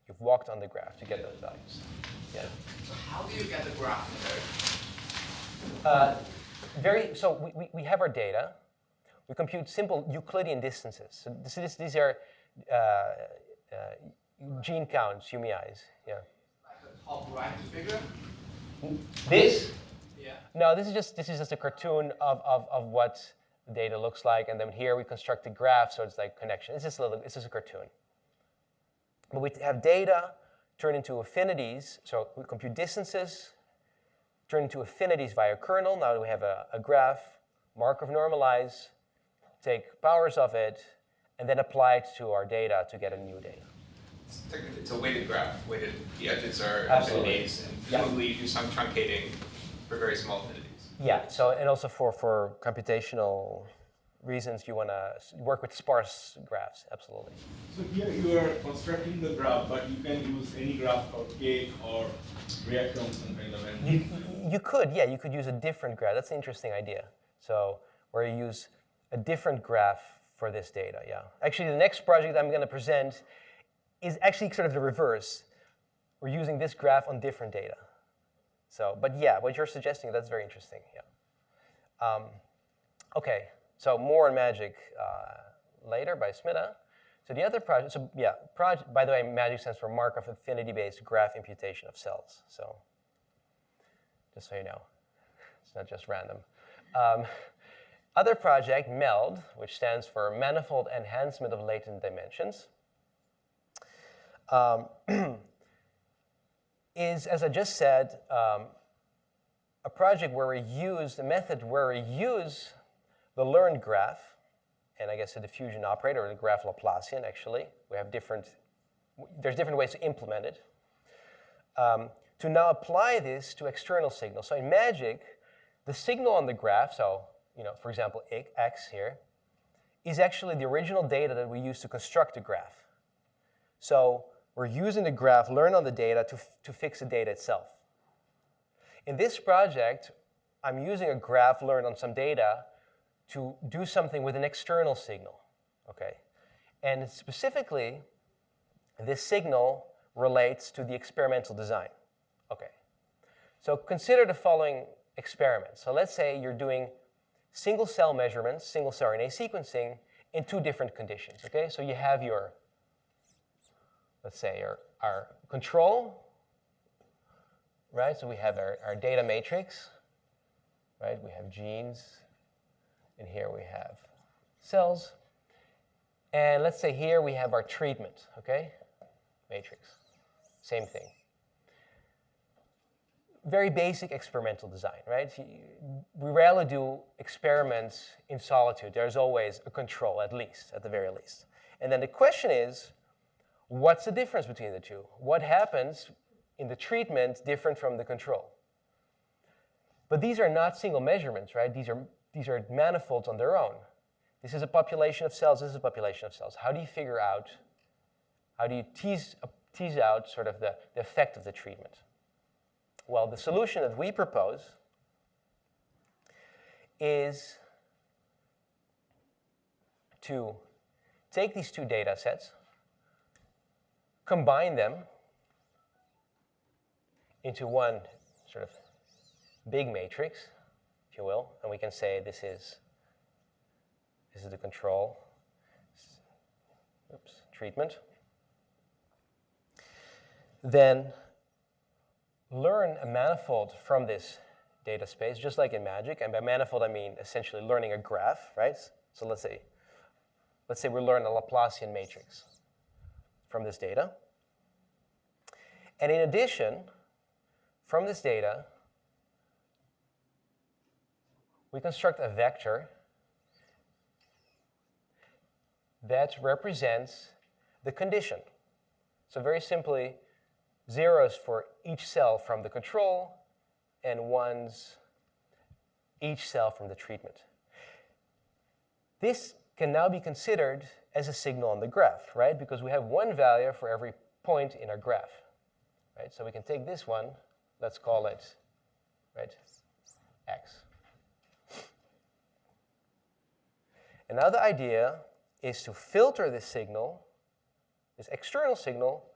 You've walked on the graph to get those values. Yeah. So how do you get the graph there? So we have our data. We compute simple Euclidean distances. So these are gene counts, UMIs. Yeah. Like the top right figure? This? Yeah. No, this is just a cartoon of what the data looks like, and then here we construct a graph, so it's like connection. It's just a cartoon. But we have data turn into affinities, so we compute distances, turn into affinities via kernel. Now we have a graph, Markov normalize, take powers of it, and then apply it to our data to get a new data. It's a weighted graph. The edges are Absolutely. affinities, and presumably you do some truncating for very small affinities. Yeah, so and also for computational reasons, you want to work with sparse graphs, absolutely. So here you are constructing the graph, but you can use any graph for cake or reactome, some kind of anything. You could use a different graph. That's an interesting idea. So where you use a different graph for this data, yeah. Actually, the next project I'm going to present is actually sort of the reverse. We're using this graph on different data. So, but yeah, what you're suggesting, that's very interesting, yeah. Okay. So more on magic later by Smita. So the other project, by the way, magic stands for Markov Affinity-based graph imputation of cells. So just so you know, it's not just random. Other project, MELD, which stands for Manifold-enhancement of latent dimensions, is, as I just said, a project where we use, a method where we use the learned graph, and I guess the diffusion operator, or the graph Laplacian, actually. There's different ways to implement it. To now apply this to external signals. So in magic, the signal on the graph, so, for example, x here, is actually the original data that we use to construct the graph. So we're using the graph learned on the data to fix the data itself. In this project, I'm using a graph learned on some data to do something with an external signal, okay? And specifically, this signal relates to the experimental design, okay? So consider the following experiment. So let's say you're doing single cell measurements, single cell RNA sequencing in 2 different conditions, okay? So you have your, let's say, our control, right? So we have our data matrix, right? We have genes and here we have cells. And let's say here we have our treatment, okay? Matrix, same thing. Very basic experimental design, right? We rarely do experiments in solitude. There's always a control, at least, at the very least. And then the question is, what's the difference between the two? What happens in the treatment different from the control? But these are not single measurements, right? These are manifolds on their own. This is a population of cells, this is a population of cells. How do you figure out, how do you tease out sort of the effect of the treatment? Well, the solution that we propose is to take these two data sets, combine them into one sort of big matrix, if you will, and we can say this is the control, treatment. Then learn a manifold from this data space, just like in magic. And by manifold, I mean essentially learning a graph, right? So let's say we learn a Laplacian matrix from this data. And in addition, from this data, we construct a vector that represents the condition. So very simply, zeros for each cell from the control and ones each cell from the treatment. This can now be considered as a signal on the graph, right? Because we have one value for every point in our graph, right? So we can take this one, let's call it, right, x. And now the idea is to filter this signal, this external signal,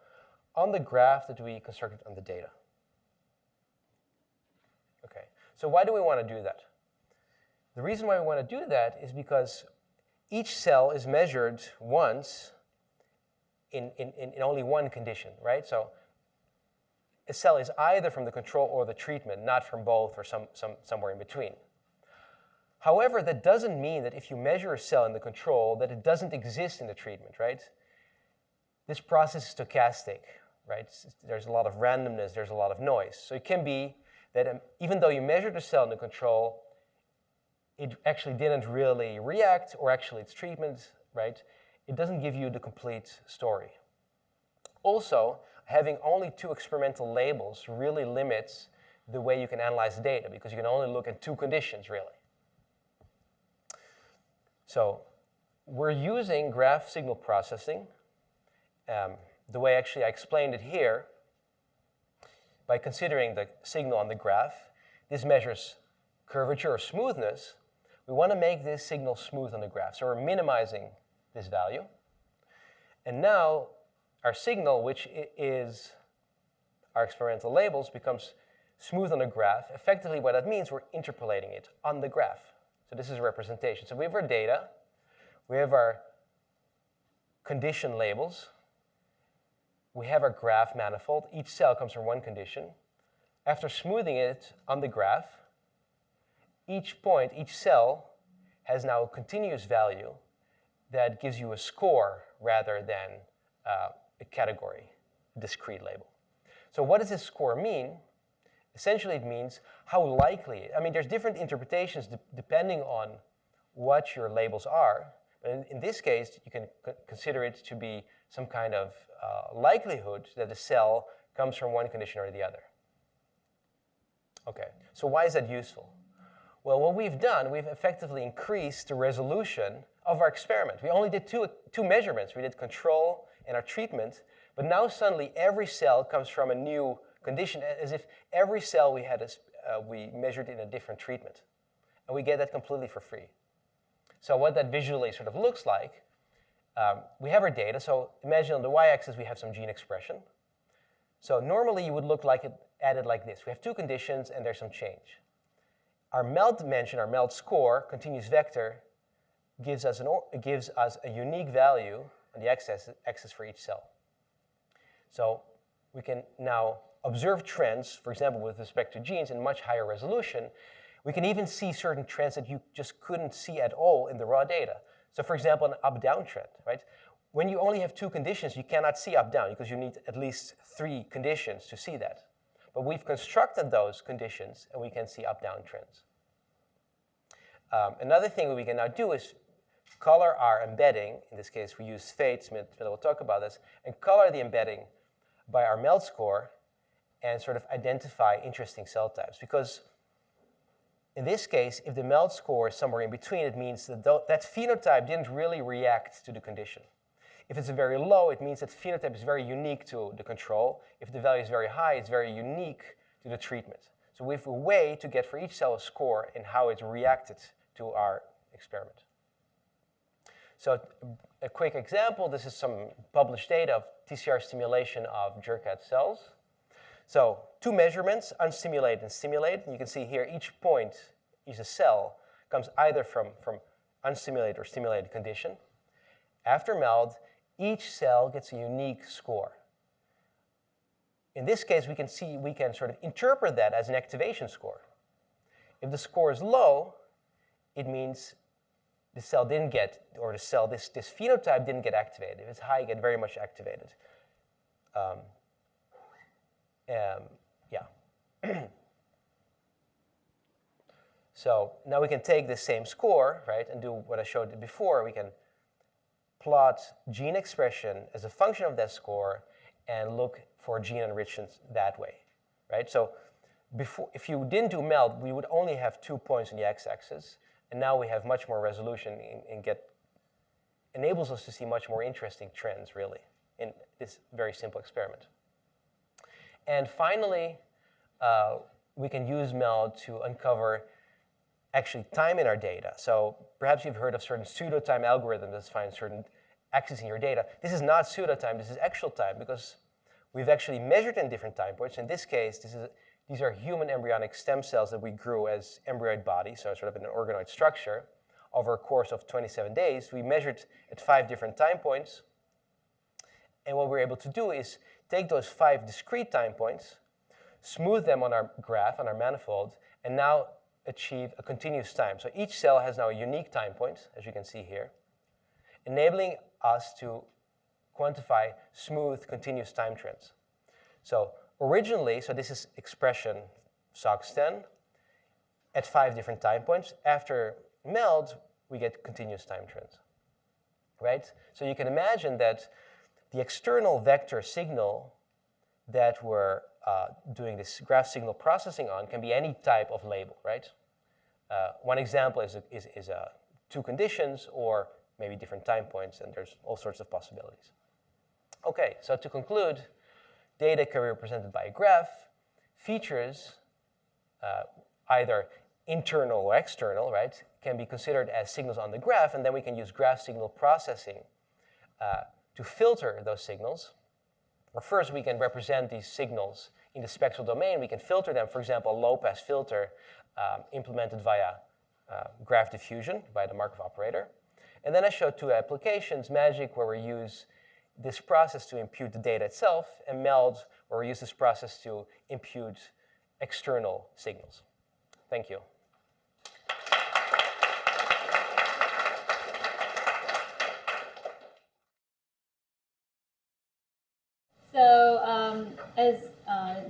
on the graph that we constructed on the data. Okay, so why do we want to do that? The reason why we want to do that is because each cell is measured once in only one condition, right? So a cell is either from the control or the treatment, not from both or somewhere in between. However, that doesn't mean that if you measure a cell in the control that it doesn't exist in the treatment, right? This process is stochastic, right? There's a lot of randomness, there's a lot of noise. So it can be that even though you measured a cell in the control, it actually didn't really react, or actually its treatment, right? It doesn't give you the complete story. Also, having only two experimental labels really limits the way you can analyze the data, because you can only look at two conditions, really. So we're using graph signal processing, the way actually I explained it here, by considering the signal on the graph. This measures curvature or smoothness. We want to make this signal smooth on the graph, so we're minimizing this value. And now our signal, which is our experimental labels, becomes smooth on the graph. Effectively, what that means, we're interpolating it on the graph. So this is a representation. So we have our data, we have our condition labels, we have our graph manifold. Each cell comes from one condition. After smoothing it on the graph, each point, each cell, has now a continuous value that gives you a score rather than a category, a discrete label. So what does this score mean? Essentially, it means how likely, I mean, there's different interpretations depending on what your labels are. But in this case, you can consider it to be some kind of likelihood that the cell comes from one condition or the other. Okay, so why is that useful? Well, what we've done, we've effectively increased the resolution of our experiment. We only did two measurements. We did control and our treatment, but now suddenly every cell comes from a new condition, as if every cell we measured in a different treatment. And we get that completely for free. So what that visually sort of looks like, we have our data. So imagine on the y-axis we have some gene expression. So normally you would look like it added like this. We have two conditions and there's some change. Our MELD dimension, our MELD score, continuous vector, gives us a unique value on the x-axis for each cell. So we can now observe trends, for example, with respect to genes in much higher resolution. We can even see certain trends that you just couldn't see at all in the raw data. So for example, an up-down trend, right? When you only have 2 conditions, you cannot see up-down because you need at least 3 conditions to see that. But we've constructed those conditions and we can see up-down trends. Another thing we can now do is color our embedding. In this case, we use PHATE. Smita will talk about this, and color the embedding by our MELD score and sort of identify interesting cell types. Because in this case, if the MELD score is somewhere in between, it means that that phenotype didn't really react to the condition. If it's very low, it means that phenotype is very unique to the control. If the value is very high, it's very unique to the treatment. So we have a way to get for each cell a score in how it reacted to our experiment. So a quick example, this is some published data of TCR stimulation of Jurkat cells. So 2 measurements, unstimulated and stimulated. And you can see here each point, each cell, comes either from unstimulated or stimulated condition. After MELD, each cell gets a unique score. In this case, we can sort of interpret that as an activation score. If the score is low, it means the cell didn't get, or the cell, this phenotype didn't get activated. If it's high, it get very much activated. So now we can take the same score, right, and do what I showed before. We can plot gene expression as a function of that score and look for gene enrichment that way, right? So before, if you didn't do MELD, we would only have 2 points on the x-axis, and now we have much more resolution and enables us to see much more interesting trends, really, in this very simple experiment. And finally, we can use MELD to uncover actually time in our data. So perhaps you've heard of certain pseudo-time algorithms that find certain axes in your data. This is not pseudo-time, this is actual time, because we've actually measured in different time points. In this case, these are human embryonic stem cells that we grew as embryoid bodies, so sort of in an organoid structure. Over a course of 27 days, we measured at 5 different time points. And what we're able to do is take those 5 discrete time points, smooth them on our graph, on our manifold, and now achieve a continuous time. So each cell has now a unique time point, as you can see here, enabling us to quantify smooth, continuous time trends. So originally, so this is expression SOX10 at 5 different time points. After MELD, we get continuous time trends, right? So you can imagine that the external vector signal that we're doing this graph signal processing on can be any type of label, right? One example is 2 conditions or maybe different time points, and there's all sorts of possibilities. Okay, so to conclude, data can be represented by a graph. Features, either internal or external, right, can be considered as signals on the graph, and then we can use graph signal processing to filter those signals. Or first, we can represent these signals in the spectral domain. We can filter them, for example, a low-pass filter implemented via graph diffusion by the Markov operator. And then I showed 2 applications, MAGIC, where we use this process to impute the data itself, and MELD, where we use this process to impute external signals. Thank you. So as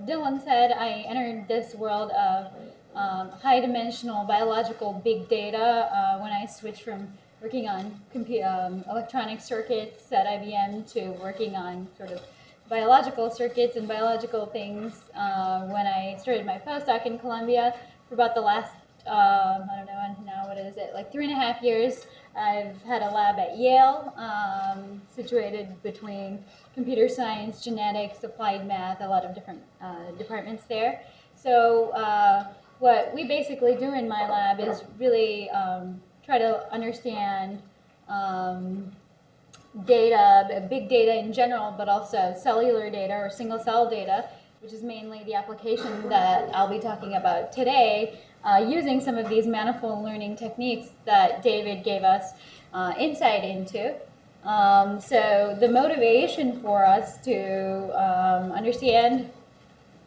Dylan said, I entered this world of high-dimensional biological big data when I switched from working on electronic circuits at IBM to working on sort of biological circuits and biological things when I started my postdoc in Columbia. For about the last, I don't know now, what is it, like 3.5 years, I've had a lab at Yale, situated between computer science, genetics, applied math, a lot of different departments there. So what we basically do in my lab is really try to understand data, big data in general, but also cellular data or single cell data, which is mainly the application that I'll be talking about today, using some of these manifold learning techniques that David gave us insight into. So the motivation for us to understand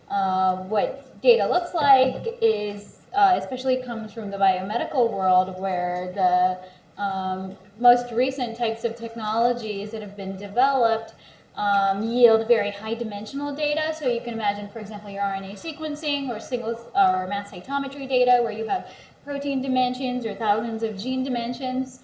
what data looks like is especially comes from the biomedical world, where the most recent types of technologies that have been developed yield very high dimensional data. So you can imagine, for example, your RNA sequencing or mass cytometry data, where you have protein dimensions or thousands of gene dimensions,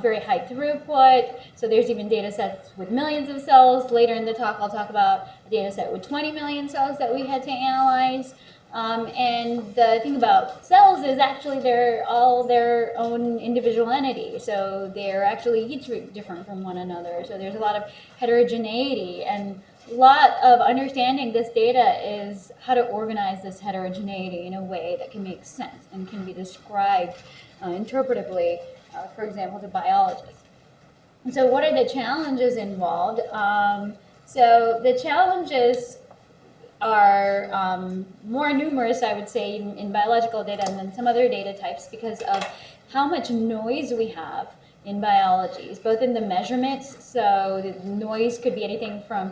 very high throughput. So there's even data sets with millions of cells. Later in the talk, I'll talk about a data set with 20 million cells that we had to analyze. And the thing about cells is actually they're all their own individual entity. So they're actually each different from one another. So there's a lot of heterogeneity, and a lot of understanding this data is how to organize this heterogeneity in a way that can make sense and can be described interpretably, for example, to biologists. And so what are the challenges involved? So the challenges are more numerous, I would say, in biological data than some other data types, because of how much noise we have in biology, both in the measurements. So the noise could be anything from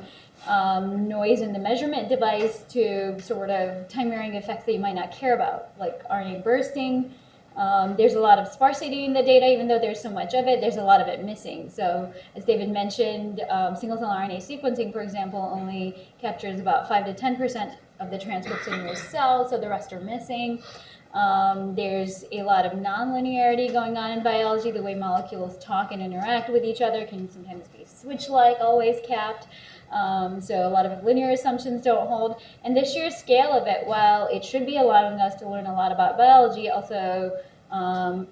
noise in the measurement device to sort of time-varying effects that you might not care about, like RNA bursting. There's a lot of sparsity in the data. Even though there's so much of it, there's a lot of it missing. So as David mentioned, single-cell RNA sequencing, for example, only captures about 5 to 10% of the transcripts in your cell, so the rest are missing. There's a lot of nonlinearity going on in biology. The way molecules talk and interact with each other can sometimes be switch-like, always capped. So a lot of linear assumptions don't hold. And the sheer scale of it, while it should be allowing us to learn a lot about biology, also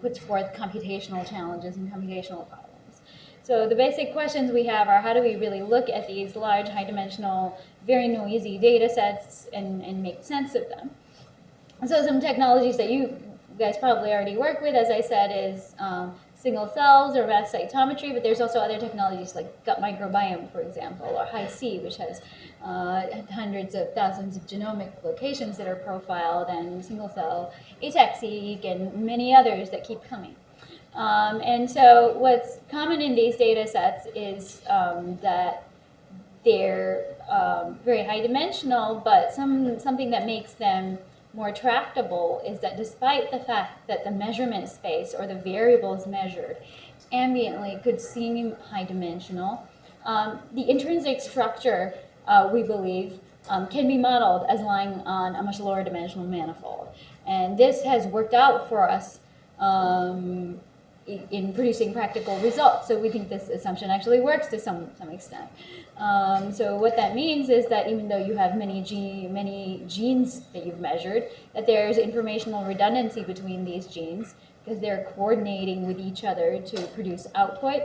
puts forth computational challenges and computational problems. So the basic questions we have are, how do we really look at these large, high-dimensional, very noisy data sets and make sense of them? And so some technologies that you guys probably already work with, as I said, is single cells or mass cytometry, but there's also other technologies like gut microbiome, for example, or Hi-C, which has hundreds of thousands of genomic locations that are profiled, and single cell ATAC-seq, and many others that keep coming. And so what's common in these data sets is that they're very high dimensional, but something that makes them more tractable is that despite the fact that the measurement space or the variables measured ambiently could seem high dimensional, the intrinsic structure, we believe, can be modeled as lying on a much lower dimensional manifold. And this has worked out for us in producing practical results. So we think this assumption actually works to some extent. So what that means is that even though you have many genes that you've measured, that there's informational redundancy between these genes because they're coordinating with each other to produce output.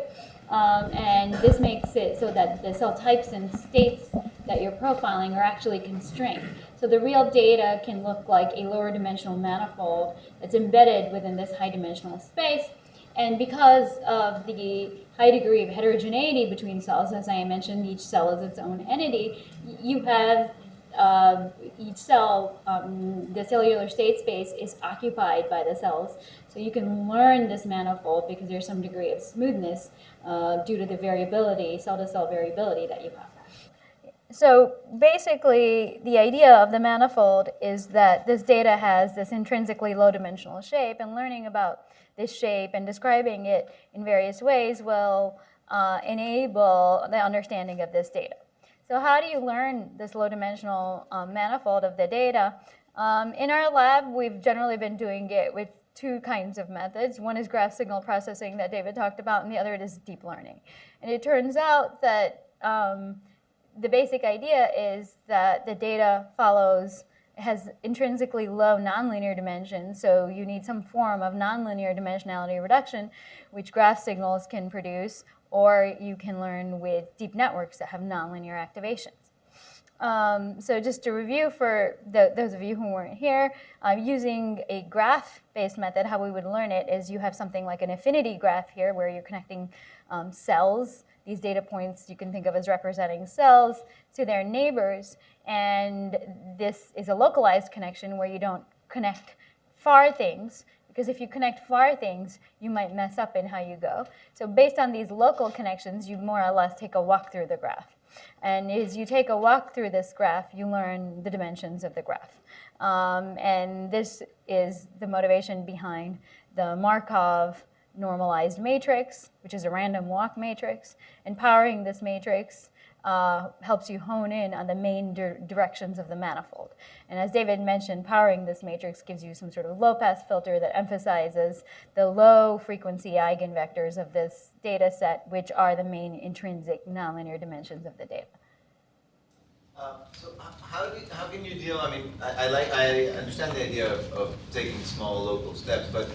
And this makes it so that the cell types and states that you're profiling are actually constrained. So the real data can look like a lower dimensional manifold that's embedded within this high dimensional space. And because of the high degree of heterogeneity between cells, as I mentioned, each cell is its own entity, you have each cell, the cellular state space is occupied by the cells. So you can learn this manifold because there's some degree of smoothness due to the variability, cell-to-cell variability that you have. So basically, the idea of the manifold is that this data has this intrinsically low-dimensional shape, and learning about this shape and describing it in various ways will enable the understanding of this data. So how do you learn this low-dimensional manifold of the data? In our lab, we've generally been doing it with two kinds of methods. One is graph signal processing that David talked about, and the other is deep learning. And it turns out that the basic idea is that the data has intrinsically low nonlinear dimensions, so you need some form of nonlinear dimensionality reduction, which graph signals can produce, or you can learn with deep networks that have nonlinear activations. So just to review for those of you who weren't here, using a graph-based method, how we would learn it is you have something like an affinity graph here where you're connecting cells. These data points you can think of as representing cells to their neighbors, and this is a localized connection where you don't connect far things, because if you connect far things, you might mess up in how you go. So based on these local connections, you more or less take a walk through the graph. And as you take a walk through this graph, you learn the dimensions of the graph. And this is the motivation behind the Markov normalized matrix, which is a random walk matrix. And powering this matrix helps you hone in on the main directions of the manifold. And as David mentioned, powering this matrix gives you some sort of low-pass filter that emphasizes the low-frequency eigenvectors of this data set, which are the main intrinsic nonlinear dimensions of the data. So how can you deal, I mean, I understand the idea of taking small local steps, but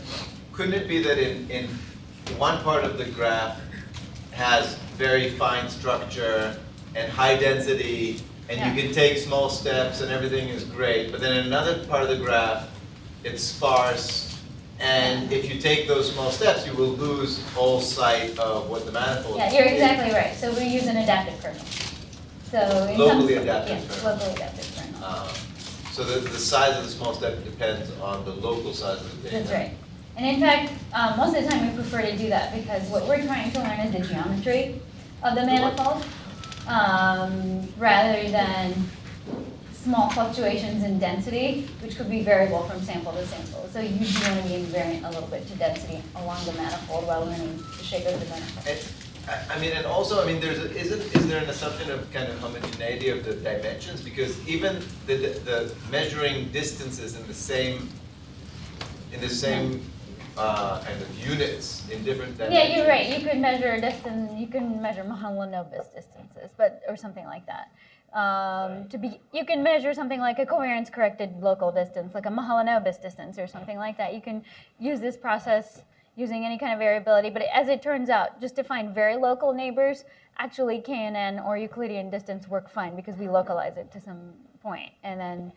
couldn't it be that in one part of the graph has very fine structure and high density, and you can take small steps and everything is great, but then in another part of the graph, it's sparse, and if you take those small steps, you will lose all sight of what the manifold is. Yeah, you're exactly right. So we use an adaptive kernel. So in Locally some, adaptive yeah, kernel. locally adaptive kernel. So the size of the small step depends on the local size of the data. That's right. And in fact, most of the time we prefer to do that because what we're trying to learn is the geometry of the manifold rather than small fluctuations in density, which could be variable from sample to sample. So you do want to be invariant a little bit to density along the manifold while learning the shape of the manifold. I mean, and also, I mean, is there an assumption of kind of homogeneity of the dimensions? Because even the measuring distances in the same kind of units in different dimensions. Yeah, you're right. You could measure distance. You can measure Mahalanobis distances, or something like that. You can measure something like a covariance-corrected local distance, like a Mahalanobis distance, or something like that. You can use this process using any kind of variability, but as it turns out, just to find very local neighbors, actually KNN or Euclidean distance work fine because we localize it to some point. And then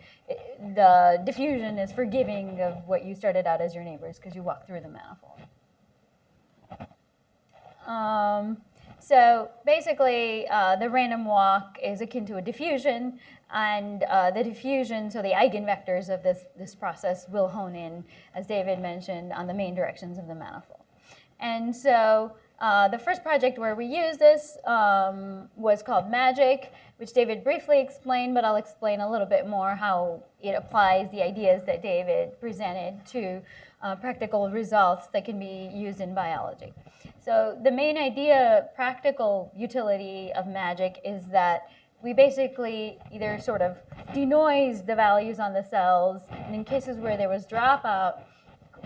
the diffusion is forgiving of what you started out as your neighbors because you walk through the manifold. So basically, the random walk is akin to a diffusion, and the diffusion, so the eigenvectors of this process will hone in, as David mentioned, on the main directions of the manifold. And so the first project where we used this was called MAGIC, which David briefly explained, but I'll explain a little bit more how it applies the ideas that David presented to practical results that can be used in biology. So the main idea, practical utility of MAGIC is that we basically either sort of denoise the values on the cells, and in cases where there was dropout,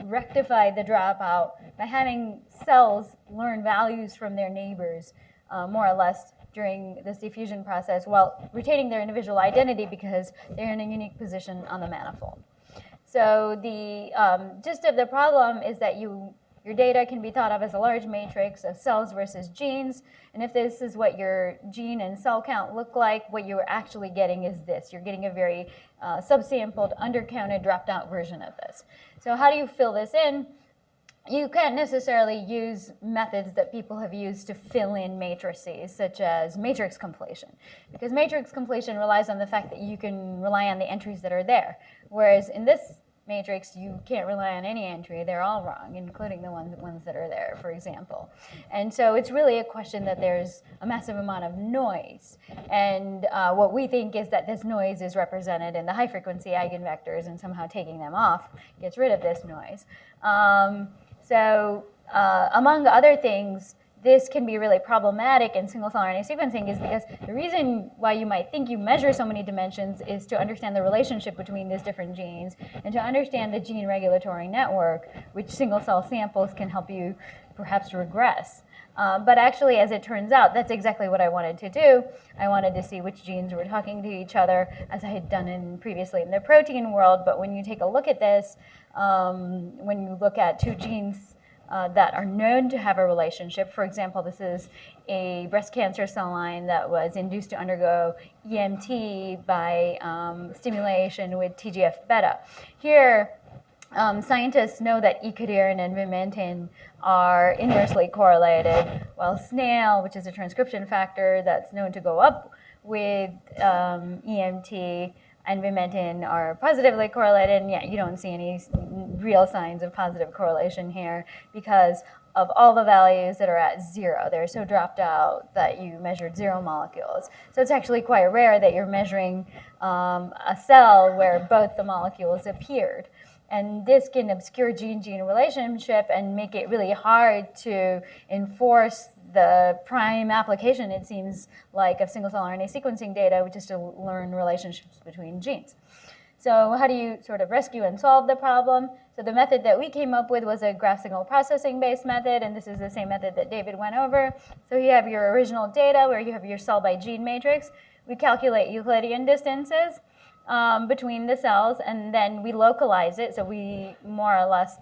rectify the dropout by having cells learn values from their neighbors, more or less, during this diffusion process, while retaining their individual identity because they're in a unique position on the manifold. So the gist of the problem is that your data can be thought of as a large matrix of cells versus genes. And if this is what your gene and cell count look like, what you're actually getting is this. You're getting a very subsampled, undercounted, dropped out version of this. So how do you fill this in? You can't necessarily use methods that people have used to fill in matrices, such as matrix completion, because matrix completion relies on the fact that you can rely on the entries that are there. Whereas in this matrix, you can't rely on any entry. They're all wrong, including the ones that are there, for example. And so it's really a question that there's a massive amount of noise. And what we think is that this noise is represented in the high-frequency eigenvectors, and somehow taking them off gets rid of this noise. Among other things, this can be really problematic in single-cell RNA sequencing is because the reason why you might think you measure so many dimensions is to understand the relationship between these different genes and to understand the gene regulatory network, which single-cell samples can help you perhaps regress. But actually, as it turns out, that's exactly what I wanted to do. I wanted to see which genes were talking to each other, as I had done previously in the protein world. But when you take a look at this, when you look at two genes that are known to have a relationship. For example, this is a breast cancer cell line that was induced to undergo EMT by stimulation with TGF-beta. Here, scientists know that ecodierin and vimentin are inversely correlated, while SNAIL, which is a transcription factor that's known to go up with EMT, and vimentin are positively correlated, and yet you don't see any real signs of positive correlation here because of all the values that are at 0. They're so dropped out that you measured 0 molecules. So it's actually quite rare that you're measuring a cell where both the molecules appeared. And this can obscure gene-gene relationship and make it really hard to enforce the prime application, it seems like, of single-cell RNA sequencing data, which is to learn relationships between genes. So how do you sort of rescue and solve the problem? So the method that we came up with was a graph signal processing-based method, and this is the same method that David went over. So you have your original data where you have your cell by gene matrix. We calculate Euclidean distances between the cells, and then we localize it. So we more or less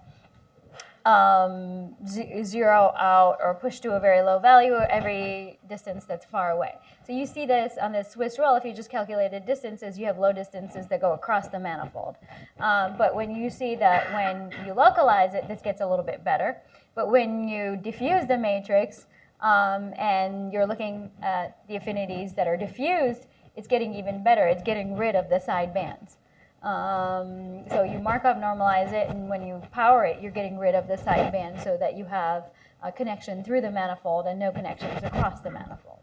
zero out or push to a very low value every distance that's far away. So you see this on the Swiss roll. If you just calculated distances, you have low distances that go across the manifold. But when you see that when you localize it, this gets a little bit better. But when you diffuse the matrix and you're looking at the affinities that are diffused, it's getting even better. It's getting rid of the side bands. So you Markov normalize it, and when you power it, you're getting rid of the side band so that you have a connection through the manifold and no connections across the manifold.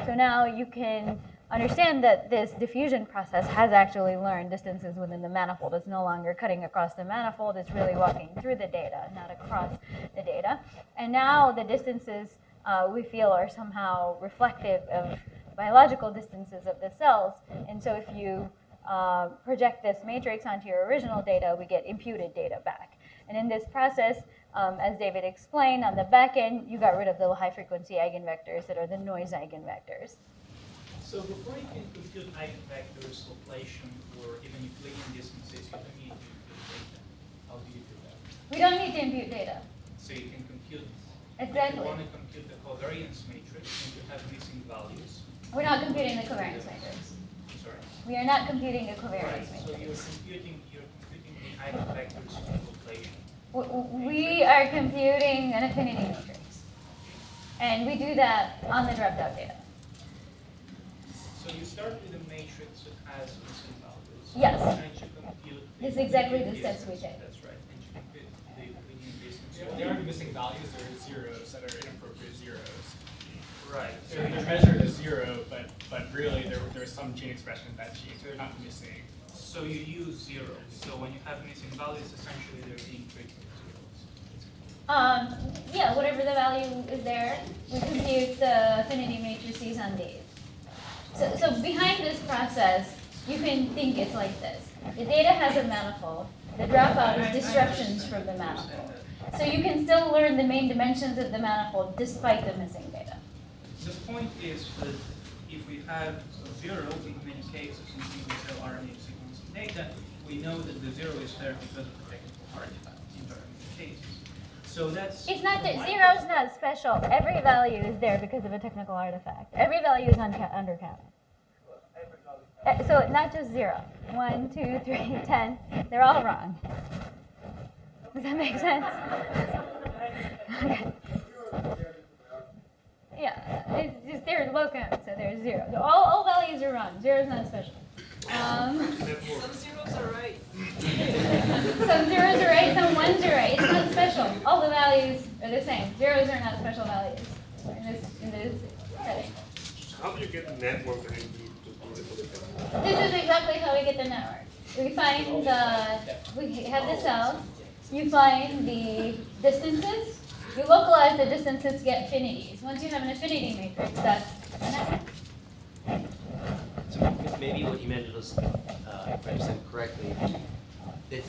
So now you can understand that this diffusion process has actually learned distances within the manifold. It's no longer cutting across the manifold. It's really walking through the data, not across the data. And now the distances we feel are somehow reflective of biological distances of the cells. And so if you project this matrix onto your original data, we get imputed data back. And in this process, as David explained, on the back end, you got rid of the high-frequency eigenvectors that are the noise eigenvectors. So before you can compute eigenvectors, population, or even Euclidean distances, you don't need to compute data. How do you do that? We don't need to impute data. So you can compute. Exactly. If you want to compute the covariance matrix, and you have missing values. We're not computing the covariance matrix. Sorry. We are not computing the covariance Right. So matrix. you're computing the eigenvectors of the population. We are computing an affinity matrix. And we do that on the dropped out data. So you start with a matrix that has missing values. Yes. And you compute the This is exactly the Euclidean steps we distance. take. That's right. And you compute the Euclidean distance. There aren't missing values, there are zeros that are inappropriate zeros. Right. So they're measured as 0, but really there's some gene expression in that gene, so they're not missing. So you use zeros. So when you have missing values, essentially they're being treated as zeros. Yeah, whatever the value is there, we compute the affinity matrices on these. So behind this process, you can think it's like this. The data has a manifold. The dropout is disruptions from the manifold. So you can still learn the main dimensions of the manifold despite the missing data. The point is that if we have zeros in many cases in single-cell RNA sequencing data, we know that the 0 is there because of the technical artifact in very many cases. So that's... It's not that 0 is not special. Every value is there because of a technical artifact. Every value is undercounted. So not just 0. 1, 2, 3, 10. They're all wrong. Does that make sense? Okay. Yeah, it's just they're low count, so there's 0. So all values are wrong. 0 is not special. Some zeros are right. Some zeros are right, some ones are right. It's not special. All the values are the same. Zeros are not special values in this setting. How do you get the network that you need to do this? This is exactly how we get the network. We find we have the cells. You find the distances. You localize the distances to get affinities. Once you have an affinity matrix, that's a network. So maybe what you meant was, if I understand correctly, that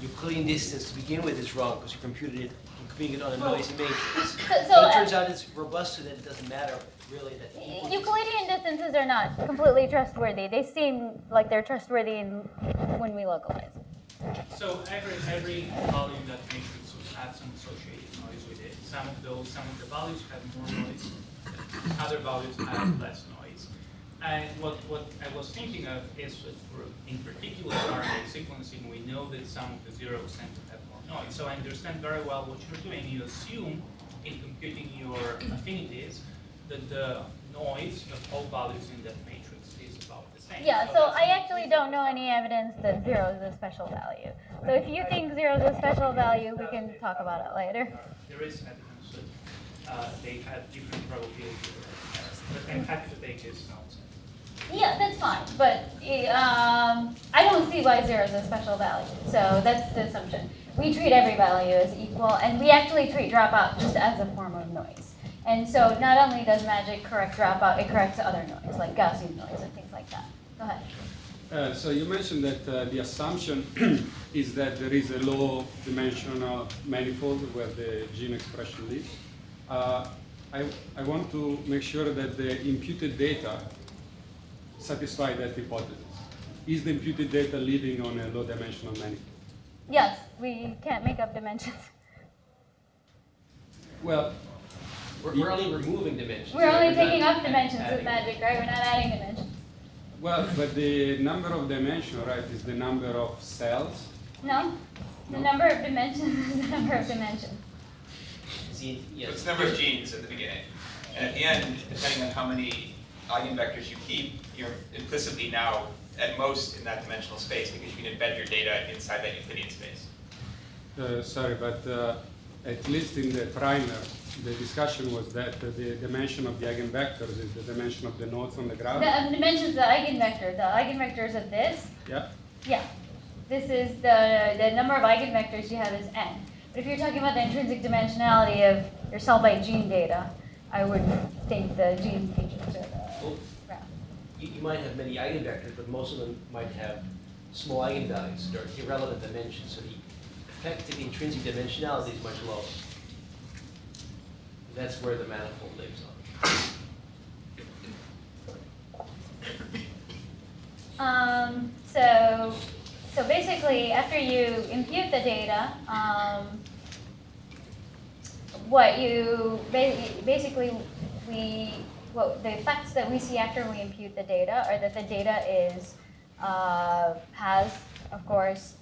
Euclidean distance to begin with is wrong because you computed it on a noisy matrix. So it turns out it's robust so that it doesn't matter really that Euclidean distances are not completely trustworthy. They seem like they're trustworthy when we localize. So every value in that matrix will have some associated noise with it. Some of the values have more noise. Other values have less noise. And what I was thinking of is that in particular RNA sequencing, we know that some of the zeros tend to have more noise. So I understand very well what you're doing. You assume in computing your affinities that the noise of all values in that matrix is about the same. Yeah, so I actually don't know any evidence that 0 is a special value. So if you think 0 is a special value, we can talk about it later. There is evidence they had different probability, and happy to take his notes. Yeah, that's fine, but I don't see y0 as a special value, so that's the assumption. We treat every value as equal, and we actually treat dropout just as a form of noise. And so not only does magic correct dropout, it corrects other noise, like Gaussian noise and things like that. Go ahead. So you mentioned that the assumption is that there is a low-dimensional manifold where the gene expression lives. I want to make sure that the imputed data satisfy that hypothesis. Is the imputed data living on a low-dimensional manifold? Yes, we can't make up dimensions. Well, we're only removing dimensions. We're only not taking up dimensions adding with magic, right? We're not adding dimensions. well, but the number of dimensions, right, is the number of cells. No, the number of dimensions is the number of dimensions. See, So yes. it's the number of genes at the beginning. And at the end, depending on how many eigenvectors you keep, you're implicitly now at most in that dimensional space because you can embed your data inside that Euclidean space. Sorry, but at least in the primer, the discussion was that the dimension of the eigenvectors is the dimension of the nodes on the graph. The dimensions of the eigenvector. The eigenvectors of this. Yeah. Yeah. This is the number of eigenvectors you have is n. But if you're talking about the intrinsic dimensionality of your cell by gene data, I would think the gene features are the graph. You might have many eigenvectors, but most of them might have small eigenvalues. They're irrelevant dimensions, so the effective intrinsic dimensionality is much lower. That's where the manifold lives on. So basically, after you impute the data, what you basically the effects that we see after we impute the data are that the data is has, of course,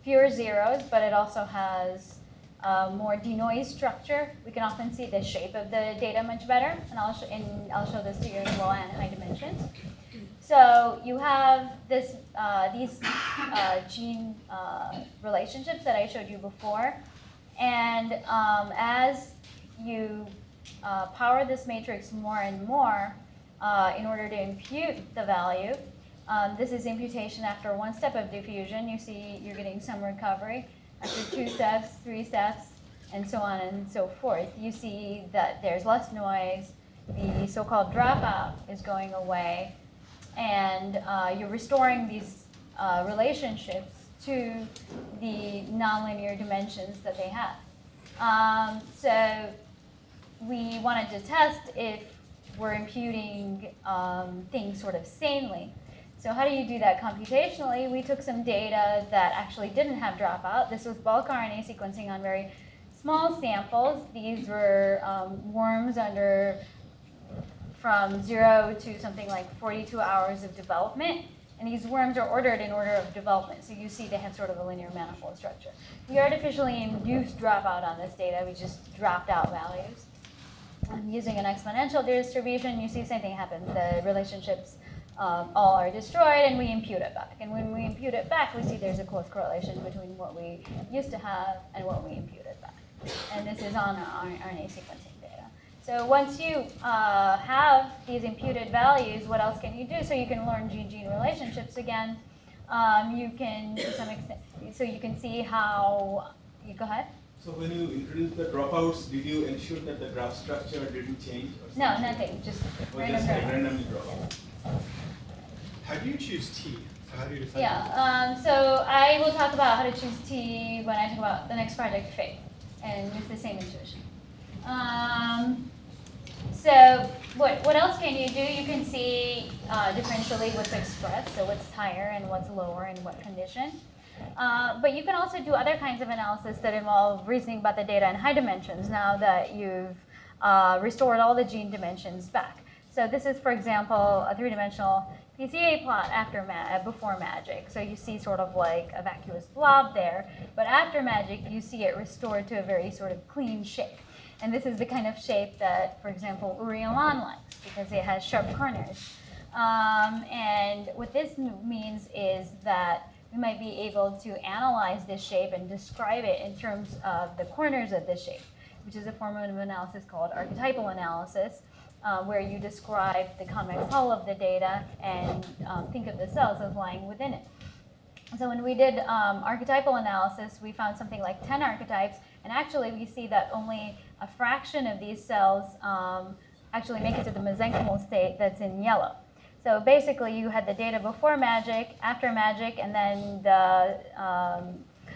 fewer zeros, but it also has more denoise structure. We can often see the shape of the data much better, and I'll show this to you in low and high dimensions. So you have these gene relationships that I showed you before, and as you power this matrix more and more in order to impute the value, this is imputation after one step of diffusion. You see you're getting some recovery. After 2 steps, 3 steps, and so on and so forth, you see that there's less noise, the so-called dropout is going away, and you're restoring these relationships to the nonlinear dimensions that they have. So we wanted to test if we're imputing things sort of sanely. So how do you do that computationally? We took some data that actually didn't have dropout. This was bulk RNA sequencing on very small samples. These were worms from 0 to something like 42 hours of development. And these worms are ordered in order of development. So you see they have sort of a linear manifold structure. We artificially induced dropout on this data. We just dropped out values. Using an exponential distribution, you see the same thing happens. The relationships all are destroyed, and we impute it back. And when we impute it back, we see there's a close correlation between what we used to have and what we imputed back. And this is on our RNA sequencing data. So once you have these imputed values, what else can you do? So you can learn gene-gene relationships again. You can, to some extent, so you can see how, you go ahead. So when you introduced the dropouts, did you ensure that the graph structure didn't change? Or no, nothing, just randomly drop. How do you choose T? So how do you decide? Yeah, so I will talk about how to choose T when I talk about the next project, PHATE, and it's the same intuition. So what else can you do? You can see differentially what's expressed, so what's higher and what's lower in what condition. But you can also do other kinds of analysis that involve reasoning about the data in high dimensions now that you've restored all the gene dimensions back. So this is, for example, a 3-dimensional PCA plot before magic. So you see sort of like a vacuous blob there, but after magic you see it restored to a very sort of clean shape. And this is the kind of shape that, for example, Uri Alan likes because it has sharp corners. And what this means is that we might be able to analyze this shape and describe it in terms of the corners of the shape. which is a form of analysis called archetypal analysis, where you describe the convex hull of the data and think of the cells as lying within it. So when we did archetypal analysis, we found something like 10 archetypes, and actually we see that only a fraction of these cells actually make it to the mesenchymal state that's in yellow. So basically you had the data before magic, after magic, and then the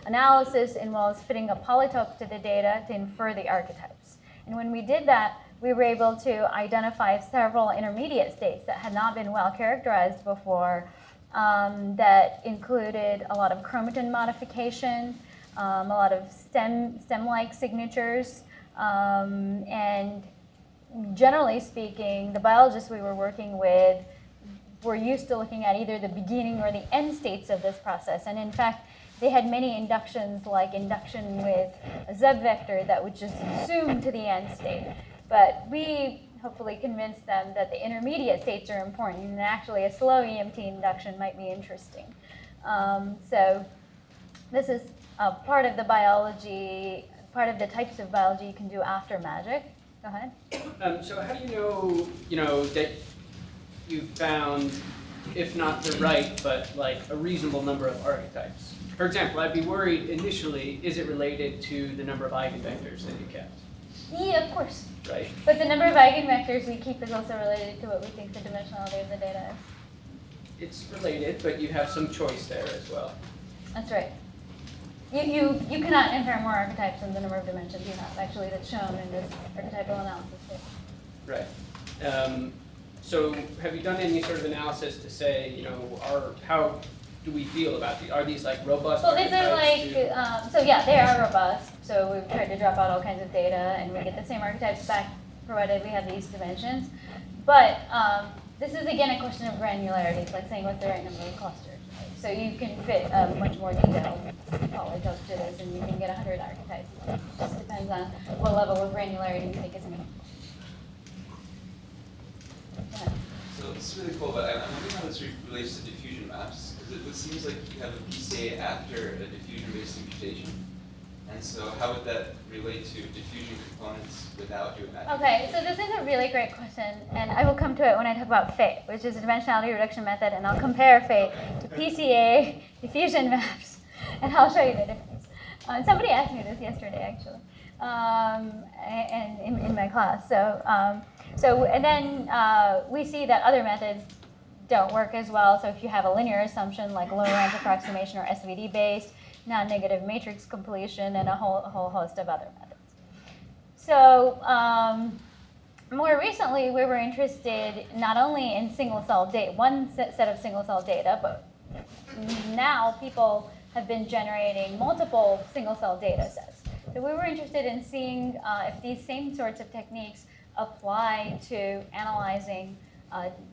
analysis involves fitting a polytope to the data to infer the archetypes. And when we did that, we were able to identify several intermediate states that had not been well characterized before, that included a lot of chromatin modification, a lot of stem-like signatures, and generally speaking, the biologists we were working with were used to looking at either the beginning or the end states of this process. And in fact, they had many inductions, like induction with a Zeb vector that would just zoom to the end state. But we hopefully convinced them that the intermediate states are important, and actually a slow EMT induction might be interesting. So this is part of the biology, part of the types of biology you can do after magic. Go ahead. So how do you know, that you found, if not the right, but like a reasonable number of archetypes? For example, I'd be worried initially, is it related to the number of eigenvectors that you kept? Yeah, of course. Right. But the number of eigenvectors we keep is also related to what we think the dimensionality of the data is. It's related, but you have some choice there as well. That's right. You cannot infer more archetypes than the number of dimensions you have. Actually, that's shown in this archetypal analysis. Right. So have you done any sort of analysis to say, how do we feel about these? Are these like robust archetypes? Well, these are like, so yeah, they are robust. So we've tried to drop out all kinds of data, and we get the same archetypes back, provided we have these dimensions. But this is, again, a question of granularity. It's like saying what's the right number of clusters. Right? So you can fit a much more detailed polytope to this, and you can get 100 archetypes. It just depends on what level of granularity you think is meaningful. Yeah. So this is really cool, but I'm wondering how this relates to diffusion maps, because it seems like you have a PCA after a diffusion-based imputation. And so how would that relate to diffusion components without doing that? Okay, so this is a really great question, and I will come to it when I talk about PHATE, which is a dimensionality reduction method, and I'll compare PHATE to PCA diffusion maps, and I'll show you the difference. And somebody asked me this yesterday, actually, and in my class. And then we see that other methods don't work as well. So if you have a linear assumption like low rank approximation or SVD-based, non-negative matrix completion, and a whole host of other methods. So more recently, we were interested not only in single-cell data, one set of single-cell data, but now people have been generating multiple single-cell data sets. So we were interested in seeing if these same sorts of techniques apply to analyzing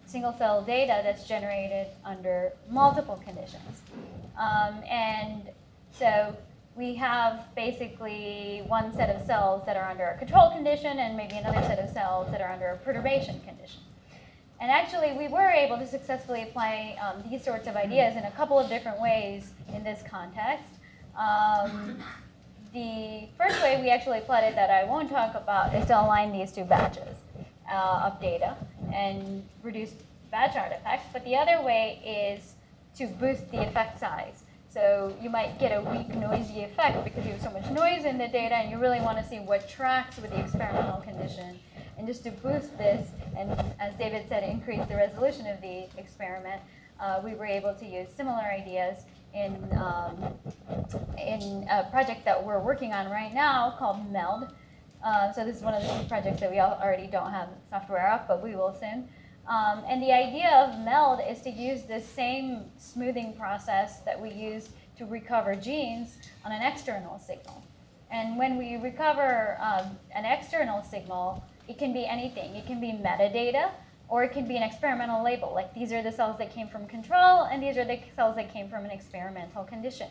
single-cell data that's generated under multiple conditions. And so we have basically one set of cells that are under a control condition and maybe another set of cells that are under a perturbation condition. And actually, we were able to successfully apply these sorts of ideas in a couple of different ways in this context. The first way we actually applied it that I won't talk about is to align these two batches of data and reduce batch artifacts. But the other way is to boost the effect size. So you might get a weak, noisy effect because you have so much noise in the data, and you really want to see what tracks with the experimental condition. And just to boost this, and as David said, increase the resolution of the experiment, we were able to use similar ideas in a project that we're working on right now called MELD. So this is one of the projects that we already don't have software of, but we will soon. And the idea of MELD is to use the same smoothing process that we use to recover genes on an external signal. And when we recover an external signal, it can be anything. It can be metadata, or it can be an experimental label, like these are the cells that came from control, and these are the cells that came from an experimental condition.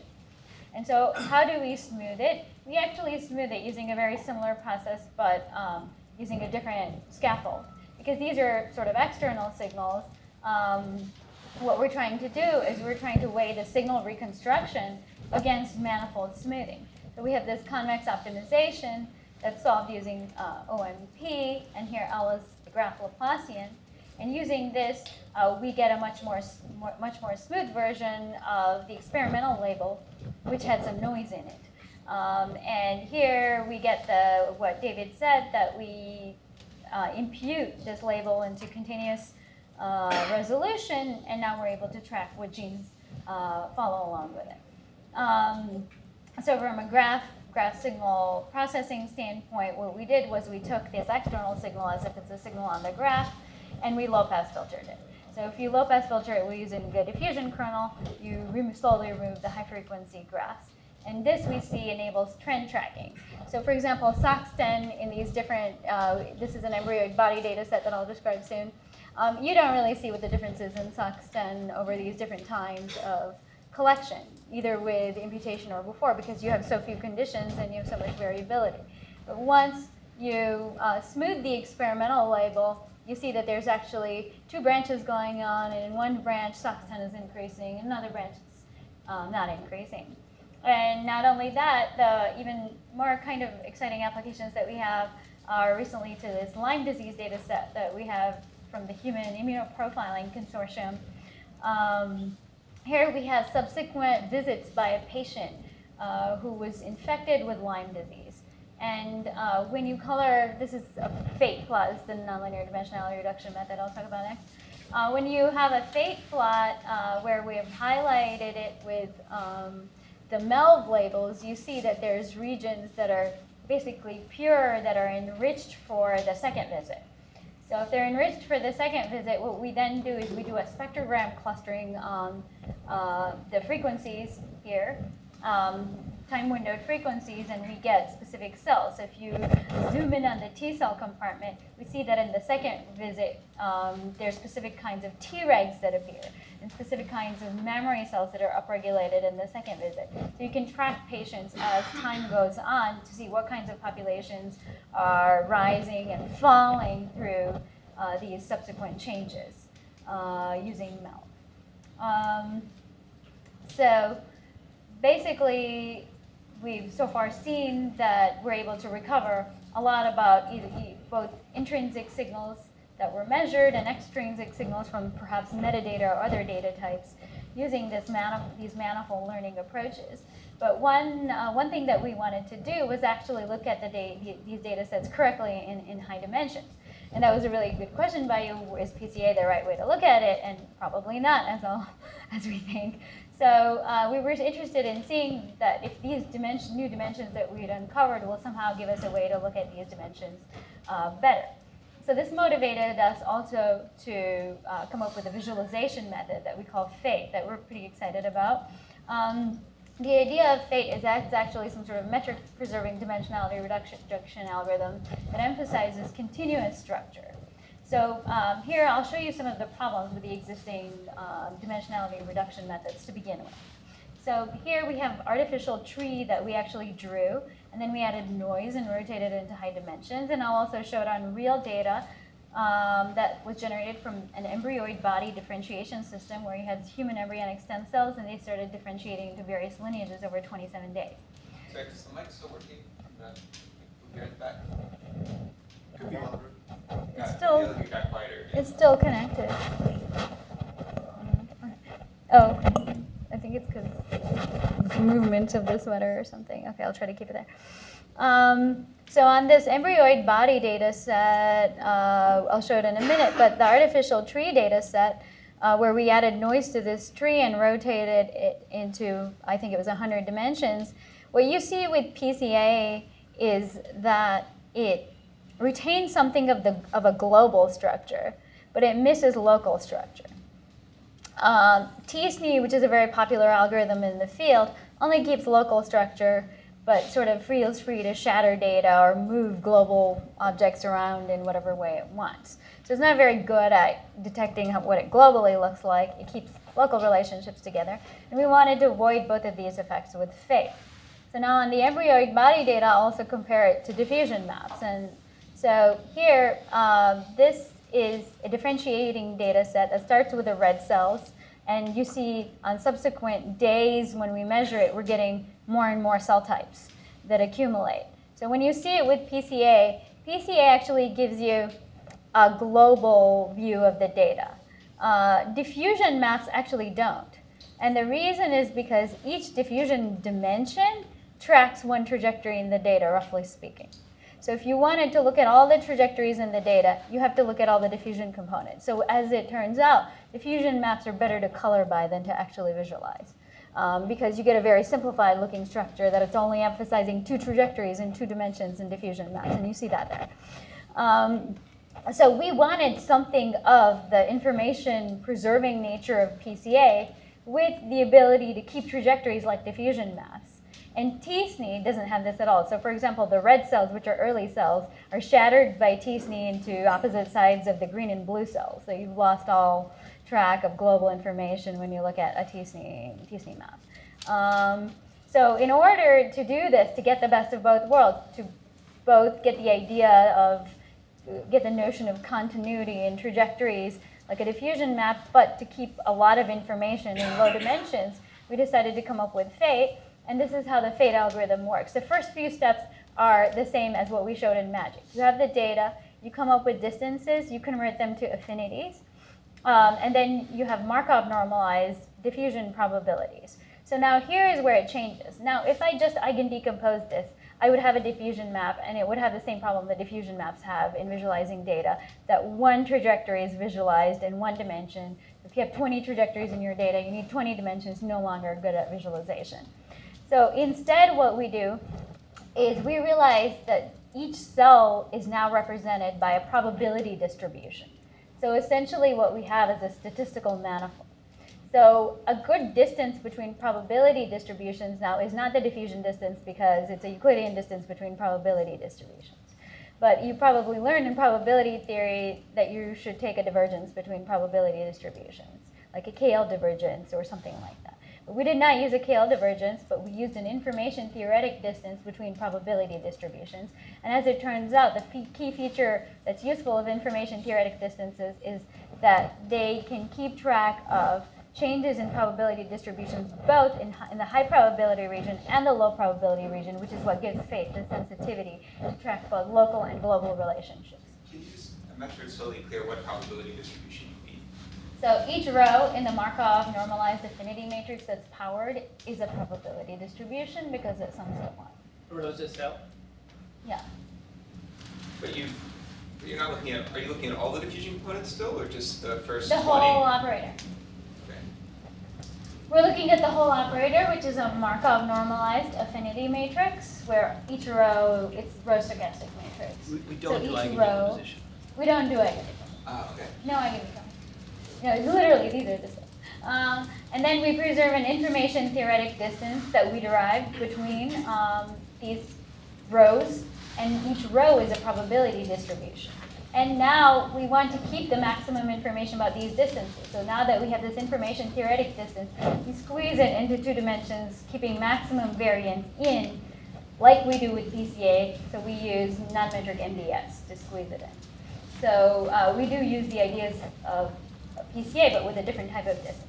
And so how do we smooth it? We actually smooth it using a very similar process, but using a different scaffold. Because these are sort of external signals, what we're trying to do is we're trying to weigh the signal reconstruction against manifold smoothing. So we have this convex optimization that's solved using OMP, and here L is the graph Laplacian. And using this, we get a much more smooth version of the experimental label, which had some noise in it. And here we get what David said, that we impute this label into continuous resolution, and now we're able to track what genes follow along with it. So from a graph signal processing standpoint, what we did was we took this external signal as if it's a signal on the graph, and we low-pass filtered it. So if you low-pass filter it using the diffusion kernel, you slowly remove the high-frequency graphs. And this we see enables trend tracking. So for example, SOX10 in these different, this is an embryoid body data set that I'll describe soon. You don't really see what the difference is in SOX10 over these different times of collection, either with imputation or before, because you have so few conditions and you have so much variability. But once you smooth the experimental label, you see that there's actually two branches going on, and in one branch, SOX10 is increasing, in another branch, it's not increasing. And not only that, the even more kind of exciting applications that we have are recently to this Lyme disease data set that we have from the Human Immunoprofiling Consortium. Here we have subsequent visits by a patient who was infected with Lyme disease. And when you color, this is a PHATE plot, this is the nonlinear dimensionality reduction method I'll talk about next. When you have a PHATE plot where we have highlighted it with the MELD labels, you see that there's regions that are basically pure that are enriched for the second visit. So if they're enriched for the second visit, what we then do is we do a spectrogram clustering on the frequencies here, time-windowed frequencies, and we get specific cells. So if you zoom in on the T cell compartment, we see that in the second visit, there's specific kinds of Tregs that appear, and specific kinds of memory cells that are upregulated in the second visit. So you can track patients as time goes on to see what kinds of populations are rising and falling through these subsequent changes using MELD. So basically, we've so far seen that we're able to recover a lot about both intrinsic signals that were measured and extrinsic signals from perhaps metadata or other data types using these manifold learning approaches. But one thing that we wanted to do was actually look at these data sets correctly in high dimensions. And that was a really good question by you. Is PCA the right way to look at it? And probably not, as we think. So we were interested in seeing that if these new dimensions that we had uncovered will somehow give us a way to look at these dimensions better. So this motivated us also to come up with a visualization method that we call PHATE that we're pretty excited about. The idea of PHATE is that it's actually some sort of metric-preserving dimensionality reduction algorithm that emphasizes continuous structure. So here I'll show you some of the problems with the existing dimensionality reduction methods to begin with. So here we have artificial tree that we actually drew, and then we added noise and rotated it into high dimensions. And I'll also show it on real data that was generated from an embryoid body differentiation system where you had human embryonic stem cells, and they started differentiating into various lineages over 27 days. Sorry, is the mic still working? Here at the back? Could be louder. It's still connected. Oh, I think it's because the movement of the sweater or something. Okay, I'll try to keep it there. So on this embryoid body data set, I'll show it in a minute, but the artificial tree data set, where we added noise to this tree and rotated it into, I think it was 100 dimensions, what you see with PCA is that it retains something of a global structure, but it misses local structure. tSNE, which is a very popular algorithm in the field, only keeps local structure, but sort of feels free to shatter data or move global objects around in whatever way it wants. So it's not very good at detecting what it globally looks like. It keeps local relationships together. And we wanted to avoid both of these effects with PHATE. So now on the embryoid body data, I'll also compare it to diffusion maps. And so here, this is a differentiating data set that starts with the red cells. And you see on subsequent days when we measure it, we're getting more and more cell types that accumulate. So when you see it with PCA, PCA actually gives you a global view of the data. Diffusion maps actually don't. And the reason is because each diffusion dimension tracks one trajectory in the data, roughly speaking. So if you wanted to look at all the trajectories in the data, you have to look at all the diffusion components. So as it turns out, diffusion maps are better to color by than to actually visualize. Because you get a very simplified looking structure that it's only emphasizing two trajectories in two dimensions in diffusion maps, and you see that there. So we wanted something of the information preserving nature of PCA with the ability to keep trajectories like diffusion maps. And tSNE doesn't have this at all. So for example, the red cells, which are early cells, are shattered by tSNE into opposite sides of the green and blue cells. So you've lost all track of global information when you look at a tSNE map. So in order to do this, to get the best of both worlds, to both get the idea of, get the notion of continuity and trajectories like a diffusion map, but to keep a lot of information in low dimensions, we decided to come up with PHATE. And this is how the PHATE algorithm works. The first few steps are the same as what we showed in MAGIC. You have the data, you come up with distances, you convert them to affinities, and then you have Markov normalized diffusion probabilities. So now here is where it changes. Now if I just eigendecompose this, I would have a diffusion map, and it would have the same problem that diffusion maps have in visualizing data, that one trajectory is visualized in one dimension. If you have 20 trajectories in your data, you need 20 dimensions, no longer good at visualization. So instead what we do is we realize that each cell is now represented by a probability distribution. So essentially what we have is a statistical manifold. So a good distance between probability distributions now is not the diffusion distance because it's a Euclidean distance between probability distributions. But you probably learned in probability theory that you should take a divergence between probability distributions, like a KL divergence or something like that. We did not use a KL divergence, but we used an information-theoretic distance between probability distributions. And as it turns out, the key feature that's useful of information-theoretic distances is that they can keep track of changes in probability distributions both in the high probability region and the low probability region, which is what gives PHATE the sensitivity to track both local and global relationships. Can you just, I'm not sure it's totally clear what probability distribution you mean. So each row in the Markov normalized affinity matrix that's powered is a probability distribution because it sums to 1. Rows of cell? Yeah. But you're not looking at, are you looking at all the diffusion components still, or just the first The 20? whole operator. Okay. We're looking at the whole operator, which is a Markov normalized affinity matrix, where each row, it's row stochastic matrix. We don't do each eigendecomposition. We don't do eigendecomposition. Okay. No eigendecomposition. No, literally, these are the same. And then we preserve an information-theoretic distance that we derived between these rows, and each row is a probability distribution. And now we want to keep the maximum information about these distances. So now that we have this information-theoretic distance, we squeeze it into 2 dimensions, keeping maximum variance in, like we do with PCA. So we use non-metric MDS to squeeze it in. So we do use the ideas of PCA, but with a different type of distance.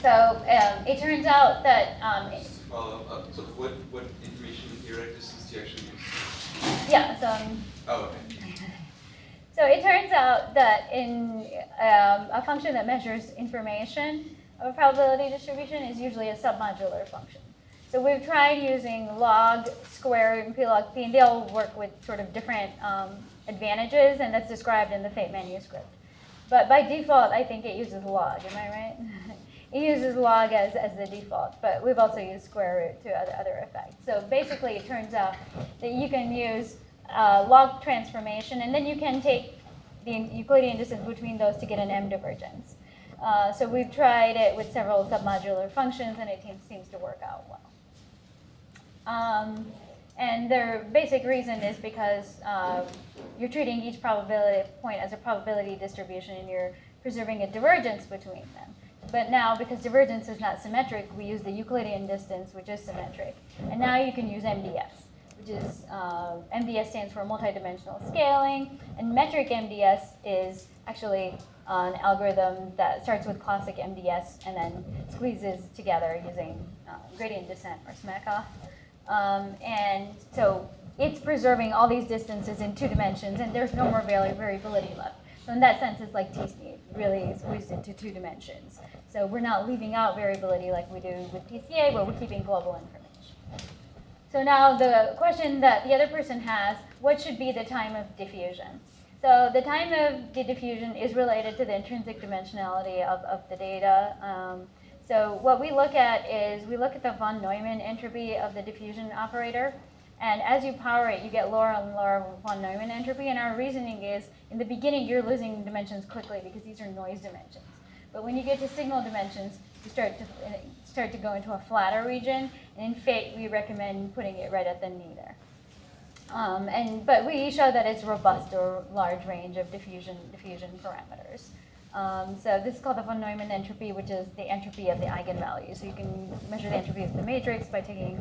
So it turns out that Just to follow up, so what information theoretic distance do you actually use? yeah. So Oh, okay. so it turns out that in a function that measures information of a probability distribution is usually a submodular function. So we've tried using log, square, and p log p, and they all work with sort of different advantages, and that's described in the PHATE manuscript. But by default, I think it uses log, am I right? It uses log as the default, but we've also used square root to other effects. So basically, it turns out that you can use log transformation, and then you can take the Euclidean distance between those to get an M divergence. So we've tried it with several submodular functions, and it seems to work out well. And their basic reason is because you're treating each probability point as a probability distribution, and you're preserving a divergence between them. But now, because divergence is not symmetric, we use the Euclidean distance, which is symmetric. And now you can use MDS, which is, MDS stands for multidimensional scaling, and metric MDS is actually an algorithm that starts with classic MDS and then squeezes together using gradient descent or Smakov. And so it's preserving all these distances in 2 dimensions, and there's no more variability left. So in that sense, it's like tSNE. It really is squeezed into 2 dimensions. So we're not leaving out variability like we do with PCA, but we're keeping global information. So now the question that the other person has, what should be the time of diffusion? So the time of the diffusion is related to the intrinsic dimensionality of the data. So what we look at is we look at the von Neumann entropy of the diffusion operator. And as you power it, you get lower and lower von Neumann entropy. And our reasoning is, in the beginning, you're losing dimensions quickly because these are noise dimensions. But when you get to signal dimensions, you start to go into a flatter region. And in PHATE, we recommend putting it right at the knee there. But we show that it's robust or large range of diffusion parameters. So this is called the von Neumann entropy, which is the entropy of the eigenvalue. So you can measure the entropy of the matrix by taking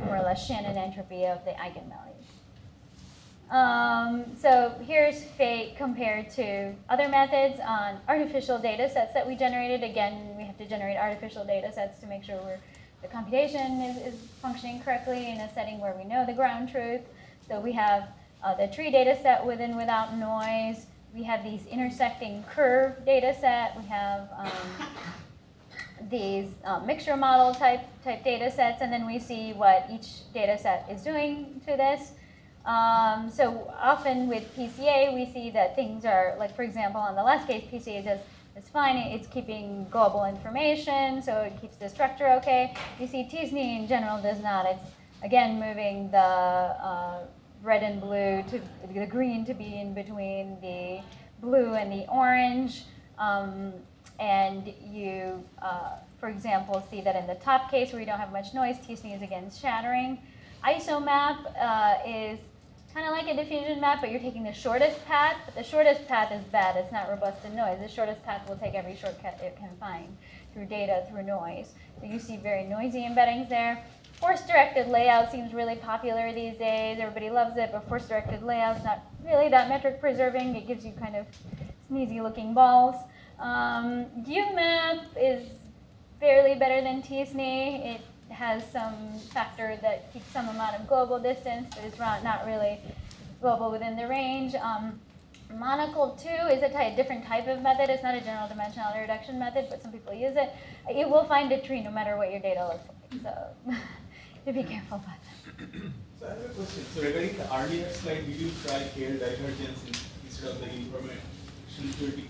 more or less Shannon entropy of the eigenvalue. So here's PHATE compared to other methods on artificial data sets that we generated. Again, we have to generate artificial data sets to make sure the computation is functioning correctly in a setting where we know the ground truth. So we have the tree data set with and without noise. We have these intersecting curve data set. We have these mixture model type data sets, and then we see what each data set is doing to this. So often with PCA, we see that things are, like for example, on the last case, PCA does is fine. It's keeping global information, so it keeps the structure okay. You see tSNE in general does not. It's, again, moving the red and blue to the green to be in between the blue and the orange. And you, for example, see that in the top case where you don't have much noise, tSNE is again shattering. ISOMAP is kind of like a diffusion map, but you're taking the shortest path. But the shortest path is bad. It's not robust to noise. The shortest path will take every shortcut it can find through data, through noise. So you see very noisy embeddings there. Force-directed layout seems really popular these days. Everybody loves it, but force-directed layout's not really that metric preserving. It gives you kind of sneezy-looking balls. UMAP is barely better than tSNE. It has some factor that keeps some amount of global distance, but it's not really global within the range. Monocle 2 is a different type of method. It's not a general dimensionality reduction method, but some people use it. It will find a tree no matter what your data looks like, so to be careful about that. So I have a question. So regarding the earlier slide, did you try KL divergence instead of the information-theoretic?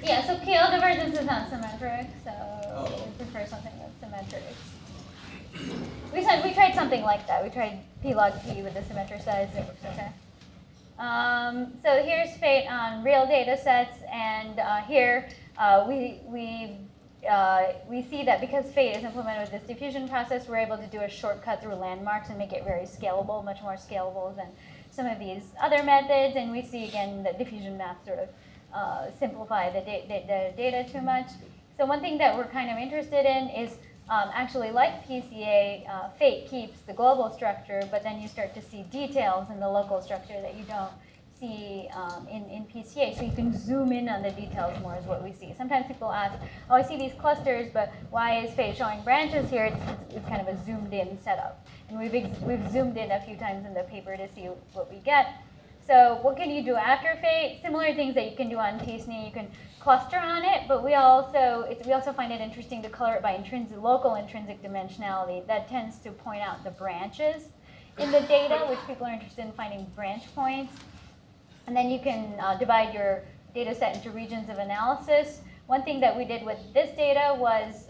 Yeah, so KL divergence is not symmetric, so we prefer something that's symmetric. We tried something like that. We tried P log P with the symmetric size. It works okay. So here's PHATE on real data sets, and here we see that because PHATE is implemented with this diffusion process, we're able to do a shortcut through landmarks and make it very scalable, much more scalable than some of these other methods. And we see, again, that diffusion maps sort of simplify the data too much. So one thing that we're kind of interested in is actually, like PCA, PHATE keeps the global structure, but then you start to see details in the local structure that you don't see in PCA. So you can zoom in on the details more is what we see. Sometimes people ask, oh, I see these clusters, but why is PHATE showing branches here? It's kind of a zoomed in setup. And we've zoomed in a few times in the paper to see what we get. So what can you do after PHATE? Similar things that you can do on tSNE. You can cluster on it, but we also find it interesting to color it by local intrinsic dimensionality. That tends to point out the branches in the data, which people are interested in finding branch points. And then you can divide your data set into regions of analysis. One thing that we did with this data was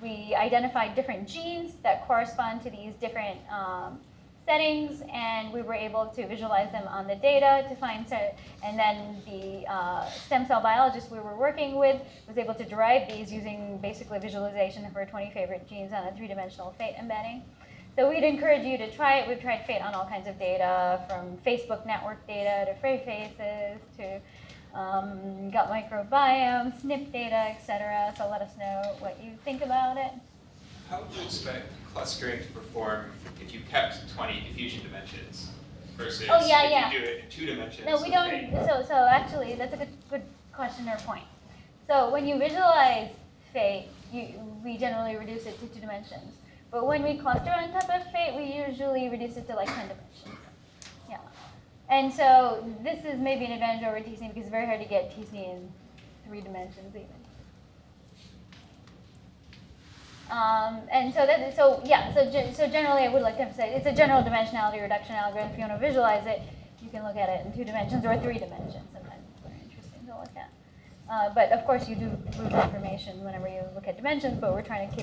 we identified different genes that correspond to these different settings, and we were able to visualize them on the data to find, and then the stem cell biologist we were working with was able to derive these using basically visualization of our 20 favorite genes on a 3-dimensional PHATE embedding. So we'd encourage you to try it. We've tried PHATE on all kinds of data, from Facebook network data to Frey faces to gut microbiome, SNP data, etc. So let us know what you think about it. How would you expect clustering to perform if you kept 20 diffusion dimensions versus if you do it in 2 dimensions? No, we don't. So actually, that's a good question or point. So when you visualize PHATE, we generally reduce it to 2 dimensions. But when we cluster on top of PHATE, we usually reduce it to like 10 dimensions. And so this is maybe an advantage over tSNE because it's very hard to get tSNE in 3 dimensions even. And so so generally I would like to emphasize it's a general dimensionality reduction algorithm. If you want to visualize it, you can look at it in 2 dimensions or 3 dimensions. Sometimes it's very interesting to look at. But of course you do lose information whenever you look at dimensions, but we're trying to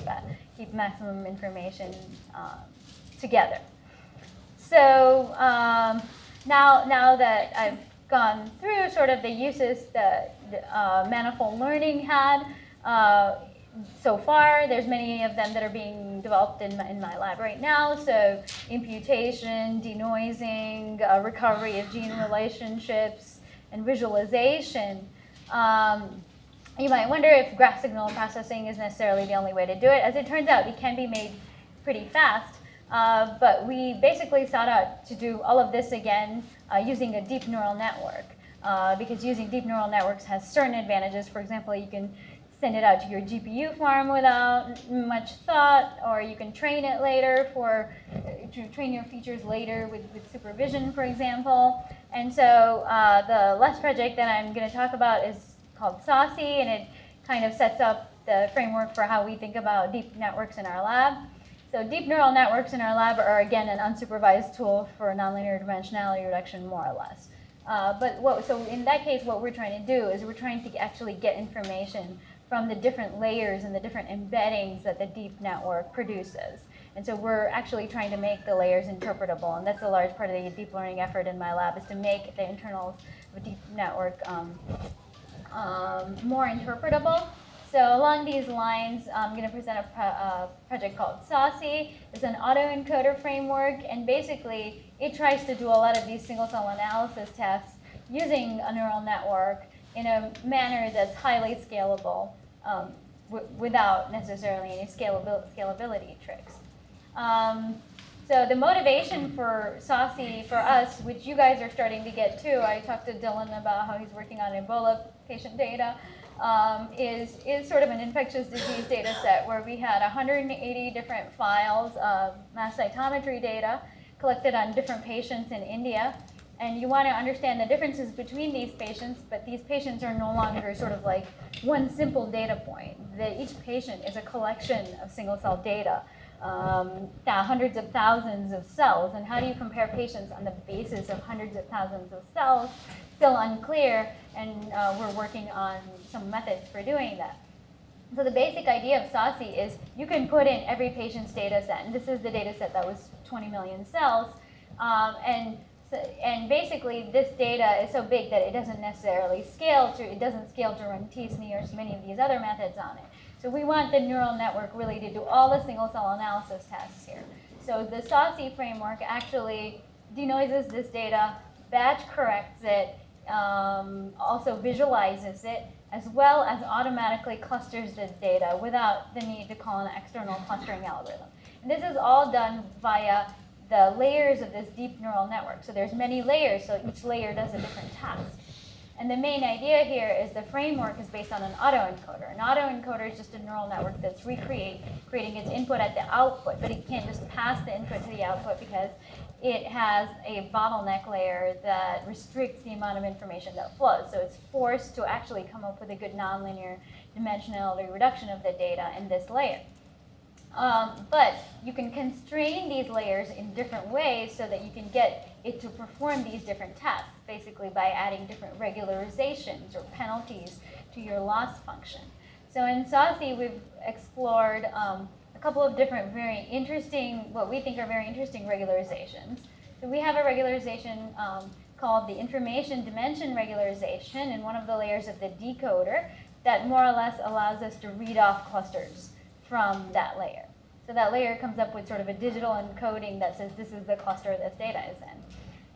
keep maximum information together. So now that I've gone through sort of the uses that manifold learning had, so far, there's many of them that are being developed in my lab right now. So imputation, denoising, recovery of gene relationships, and visualization. You might wonder if graph signal processing is necessarily the only way to do it. As it turns out, it can be made pretty fast. But we basically sought out to do all of this again using a deep neural network. Because using deep neural networks has certain advantages. For example, you can send it out to your GPU farm without much thought, or you can train it later to train your features later with supervision, for example. And so the last project that I'm going to talk about is called SAUCIE, and it kind of sets up the framework for how we think about deep networks in our lab. So deep neural networks in our lab are, again, an unsupervised tool for nonlinear dimensionality reduction, more or less. So in that case, what we're trying to do is we're trying to actually get information from the different layers and the different embeddings that the deep network produces. And so we're actually trying to make the layers interpretable, and that's a large part of the deep learning effort in my lab, is to make the internals of a deep network more interpretable. So along these lines, I'm going to present a project called SAUCIE. It's an autoencoder framework, and basically it tries to do a lot of these single-cell analysis tasks using a neural network in a manner that's highly scalable without necessarily any scalability tricks. So the motivation for SAUCIE for us, which you guys are starting to get too, I talked to Dylan about how he's working on Ebola patient data, is sort of an infectious disease data set where we had 180 different files of mass cytometry data collected on different patients in India. And you want to understand the differences between these patients, but these patients are no longer sort of like one simple data point. That each patient is a collection of single-cell data, hundreds of thousands of cells. And how do you compare patients on the basis of hundreds of thousands of cells? Still unclear, and we're working on some methods for doing that. So the basic idea of SAUCIE is you can put in every patient's data set, and this is the data set that was 20 million cells, and basically this data is so big that it doesn't necessarily scale to run tSNE or so many of these other methods on it. So we want the neural network really to do all the single cell analysis tasks here. So the SAUCIE framework actually denoises this data, batch corrects it, also visualizes it, as well as automatically clusters the data without the need to call an external clustering algorithm. And this is all done via the layers of this deep neural network. So there's many layers, so each layer does a different task. And the main idea here is the framework is based on an autoencoder. An autoencoder is just a neural network that's creating its input at the output, but it can't just pass the input to the output because it has a bottleneck layer that restricts the amount of information that flows. So it's forced to actually come up with a good nonlinear dimensionality reduction of the data in this layer. But you can constrain these layers in different ways so that you can get it to perform these different tasks, basically by adding different regularizations or penalties to your loss function. So in SAUCIE, we've explored a couple of different very interesting, what we think are very interesting regularizations. So we have a regularization called the information dimension regularization in one of the layers of the decoder that more or less allows us to read off clusters from that layer. So that layer comes up with sort of a digital encoding that says this is the cluster this data is in.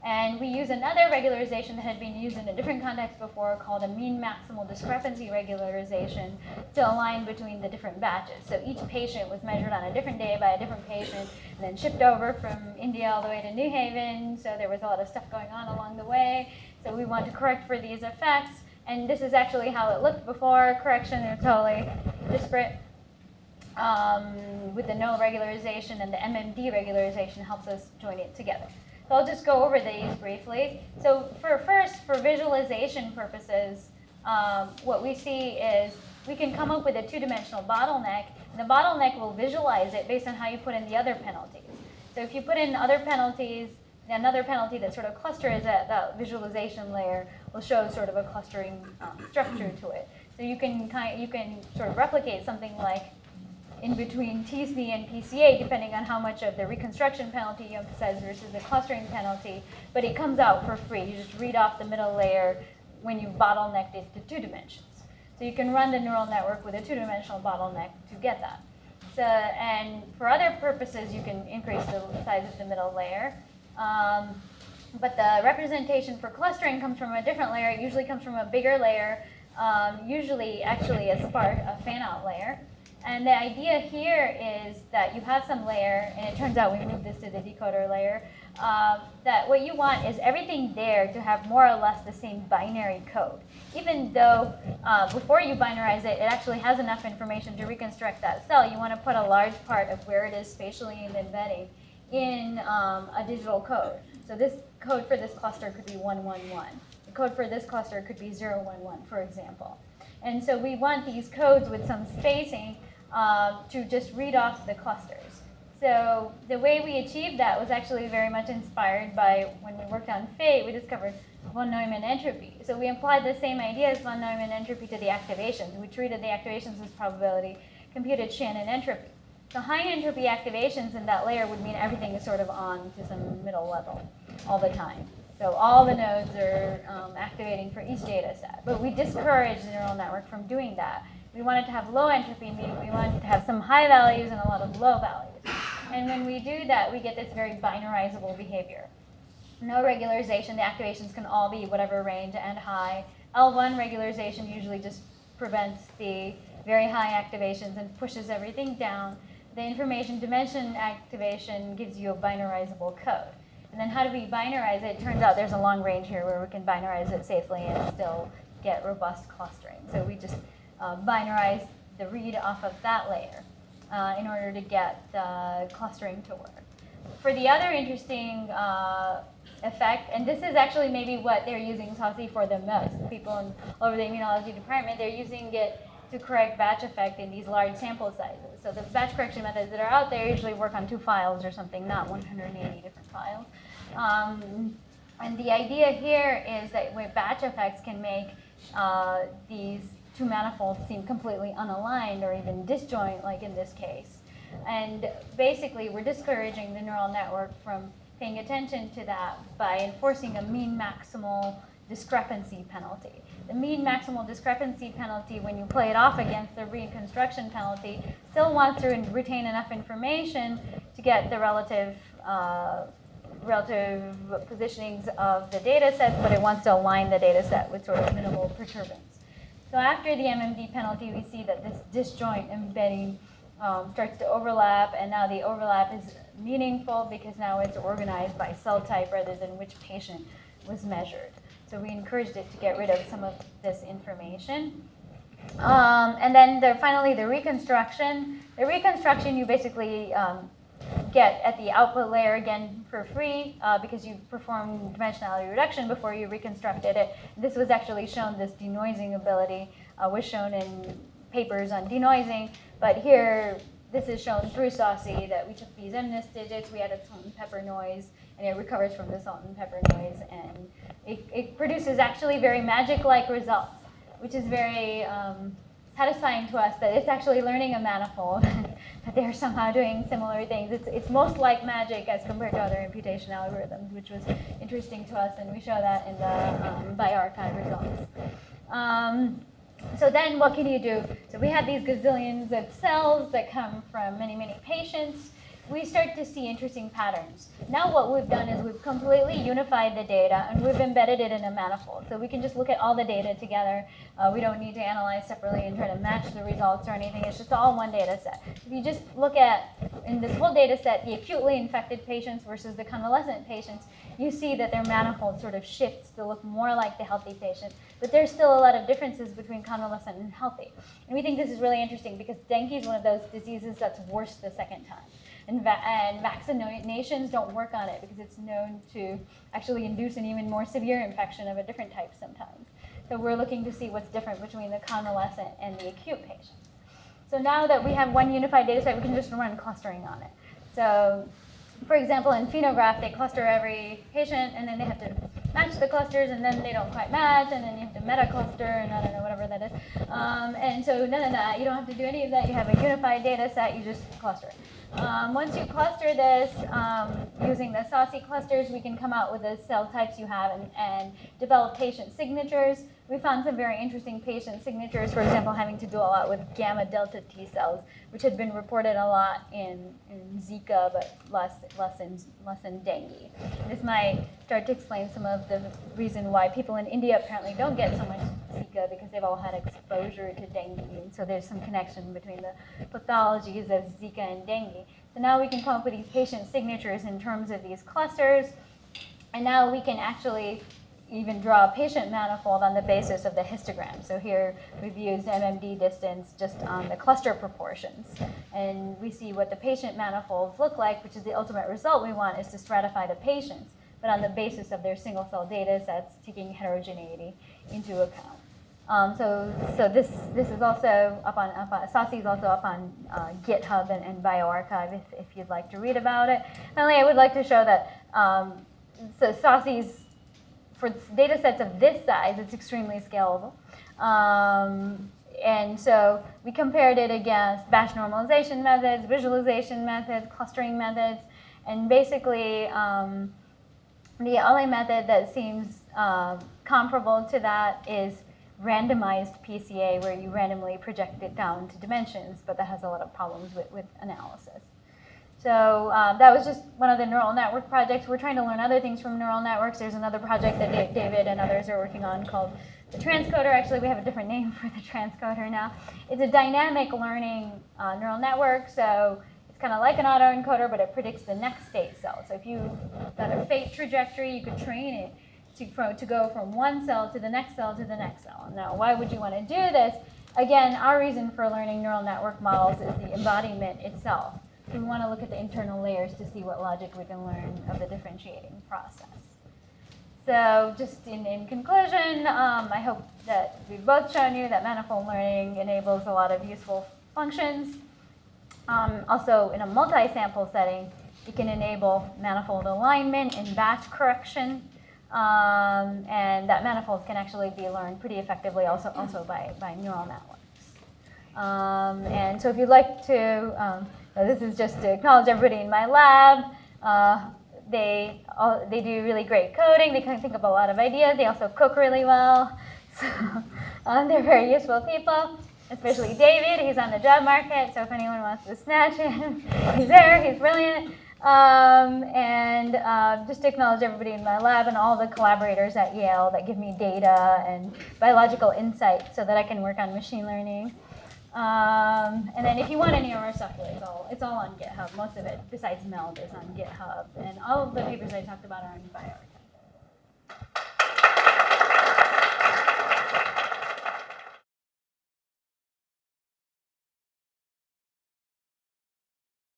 And we use another regularization that had been used in a different context before called a mean maximal discrepancy regularization to align between the different batches. So each patient was measured on a different day by a different patient and then shipped over from India all the way to New Haven. So there was a lot of stuff going on along the way. So we want to correct for these effects. And this is actually how it looked before correction. They're totally disparate. With the no regularization, and the MMD regularization helps us join it together. So I'll just go over these briefly. So for visualization purposes, what we see is we can come up with a two-dimensional bottleneck. And the bottleneck will visualize it based on how you put in the other penalties. So if you put in other penalties, another penalty that sort of clusters at that visualization layer will show sort of a clustering structure to it. So you can sort of replicate something like in between tSNE and PCA, depending on how much of the reconstruction penalty you emphasize versus the clustering penalty, but it comes out for free. You just read off the middle layer when you've bottlenecked it to 2 dimensions. So you can run the neural network with a 2-dimensional bottleneck to get that. So, and for other purposes, you can increase the size of the middle layer. But the representation for clustering comes from a different layer. It usually comes from a bigger layer, usually actually a fan-out layer. And the idea here is that you have some layer, and it turns out we moved this to the decoder layer, that what you want is everything there to have more or less the same binary code. Even though before you binarize it, it actually has enough information to reconstruct that cell, you want to put a large part of where it is spatially and embedding in a digital code. So this code for this cluster could be 111. The code for this cluster could be 011, for example. And so we want these codes with some spacing to just read off the clusters. So the way we achieved that was actually very much inspired by when we worked on PHATE, we discovered von Neumann entropy. So we applied the same idea as von Neumann entropy to the activations. We treated the activations as probability, computed Shannon entropy. So high entropy activations in that layer would mean everything is sort of on to some middle level all the time. So all the nodes are activating for each data set. But we discouraged the neural network from doing that. We wanted to have low entropy, meaning we wanted to have some high values and a lot of low values. And when we do that, we get this very binarizable behavior. No regularization, the activations can all be whatever range and high. L1 regularization usually just prevents the very high activations and pushes everything down. The information dimension activation gives you a binarizable code. And then how do we binarize it? It turns out there's a long range here where we can binarize it safely and still get robust clustering. So we just binarize the read off of that layer in order to get the clustering to work. For the other interesting effect, and this is actually maybe what they're using SAUCIE for the most, people all over the immunology department, they're using it to correct batch effect in these large sample sizes. So the batch correction methods that are out there usually work on 2 files or something, not 180 different files. And the idea here is that where batch effects can make these 2 manifolds seem completely unaligned or even disjoint, like in this case. And basically, we're discouraging the neural network from paying attention to that by enforcing a mean maximal discrepancy penalty. The mean maximal discrepancy penalty, when you play it off against the reconstruction penalty, still wants to retain enough information to get the relative positionings of the data sets, but it wants to align the data set with sort of minimal perturbance. So after the MMD penalty, we see that this disjoint embedding starts to overlap, and now the overlap is meaningful because now it's organized by cell type rather than which patient was measured. So we encouraged it to get rid of some of this information. And then finally, the reconstruction. The reconstruction you basically get at the output layer again for free because you performed dimensionality reduction before you reconstructed it. This was actually shown, this denoising ability was shown in papers on denoising, but here this is shown through SAUCIE that we took these MNIST digits, we added salt and pepper noise, and it recovers from the salt and pepper noise, and it produces actually very magic-like results, which is very satisfying to us that it's actually learning a manifold, that they're somehow doing similar things. It's most like magic as compared to other imputation algorithms, which was interesting to us, and we show that in the bioarchive results. So then what can you do? So we have these gazillions of cells that come from many, many patients. We start to see interesting patterns. Now what we've done is we've completely unified the data and we've embedded it in a manifold. So we can just look at all the data together. We don't need to analyze separately and try to match the results or anything. It's just all one data set. If you just look at in this whole data set, the acutely infected patients versus the convalescent patients, you see that their manifold sort of shifts to look more like the healthy patient. But there's still a lot of differences between convalescent and healthy. And we think this is really interesting because dengue is one of those diseases that's worse the second time. And vaccinations don't work on it because it's known to actually induce an even more severe infection of a different type sometimes. So we're looking to see what's different between the convalescent and the acute patients. So now that we have one unified data set, we can just run clustering on it. So for example, in Phenograph, they cluster every patient, and then they have to match the clusters, and then they don't quite match, and then you have to meta-cluster, and I don't know, whatever that is. And so none of that. You don't have to do any of that. You have a unified data set. You just cluster. Once you cluster this, using the SAUCIE clusters, we can come out with the cell types you have and develop patient signatures. We found some very interesting patient signatures, for example, having to do a lot with gamma delta T cells, which had been reported a lot in Zika, but less in dengue. This might start to explain some of the reason why people in India apparently don't get so much Zika, because they've all had exposure to dengue, and so there's some connection between the pathologies of Zika and dengue. So now we can come up with these patient signatures in terms of these clusters, and now we can actually even draw a patient manifold on the basis of the histogram. So here we've used MMD distance just on the cluster proportions. And we see what the patient manifolds look like, which is the ultimate result we want, is to stratify the patients, but on the basis of their single cell data sets, taking heterogeneity into account. So this is also up on SAUCIE is also up on GitHub and bioRxiv if you'd like to read about it. Finally, I would like to show that so SAUCIE's, for data sets of this size, it's extremely scalable. And so we compared it against batch normalization methods, visualization methods, clustering methods, and basically the only method that seems comparable to that is randomized PCA, where you randomly project it down to dimensions, but that has a lot of problems with analysis. So that was just one of the neural network projects. We're trying to learn other things from neural networks. There's another project that David and others are working on called the transcoder. Actually, we have a different name for the transcoder now. It's a dynamic learning neural network. So it's kind of like an autoencoder, but it predicts the next state cell. So if you've got a PHATE trajectory, you could train it to go from one cell to the next cell to the next cell. Now, why would you want to do this? Again, our reason for learning neural network models is the embodiment itself. We want to look at the internal layers to see what logic we can learn of the differentiating process. So just in conclusion, I hope that we've both shown you that manifold learning enables a lot of useful functions. Also, in a multi-sample setting, it can enable manifold alignment and batch correction. And that manifolds can actually be learned pretty effectively also by neural networks. And so if you'd like to, this is just to acknowledge everybody in my lab. They do really great coding. They can think of a lot of ideas. They also cook really well. So they're very useful people, especially David. He's on the job market, so if anyone wants to snatch him, he's there. He's brilliant. And just to acknowledge everybody in my lab and all the collaborators at Yale that give me data and biological insight so that I can work on machine learning. And then if you want any of our stuff, it's all on GitHub. Most of it, besides MELD, is on GitHub. And all of the papers I talked about are on bioRxiv.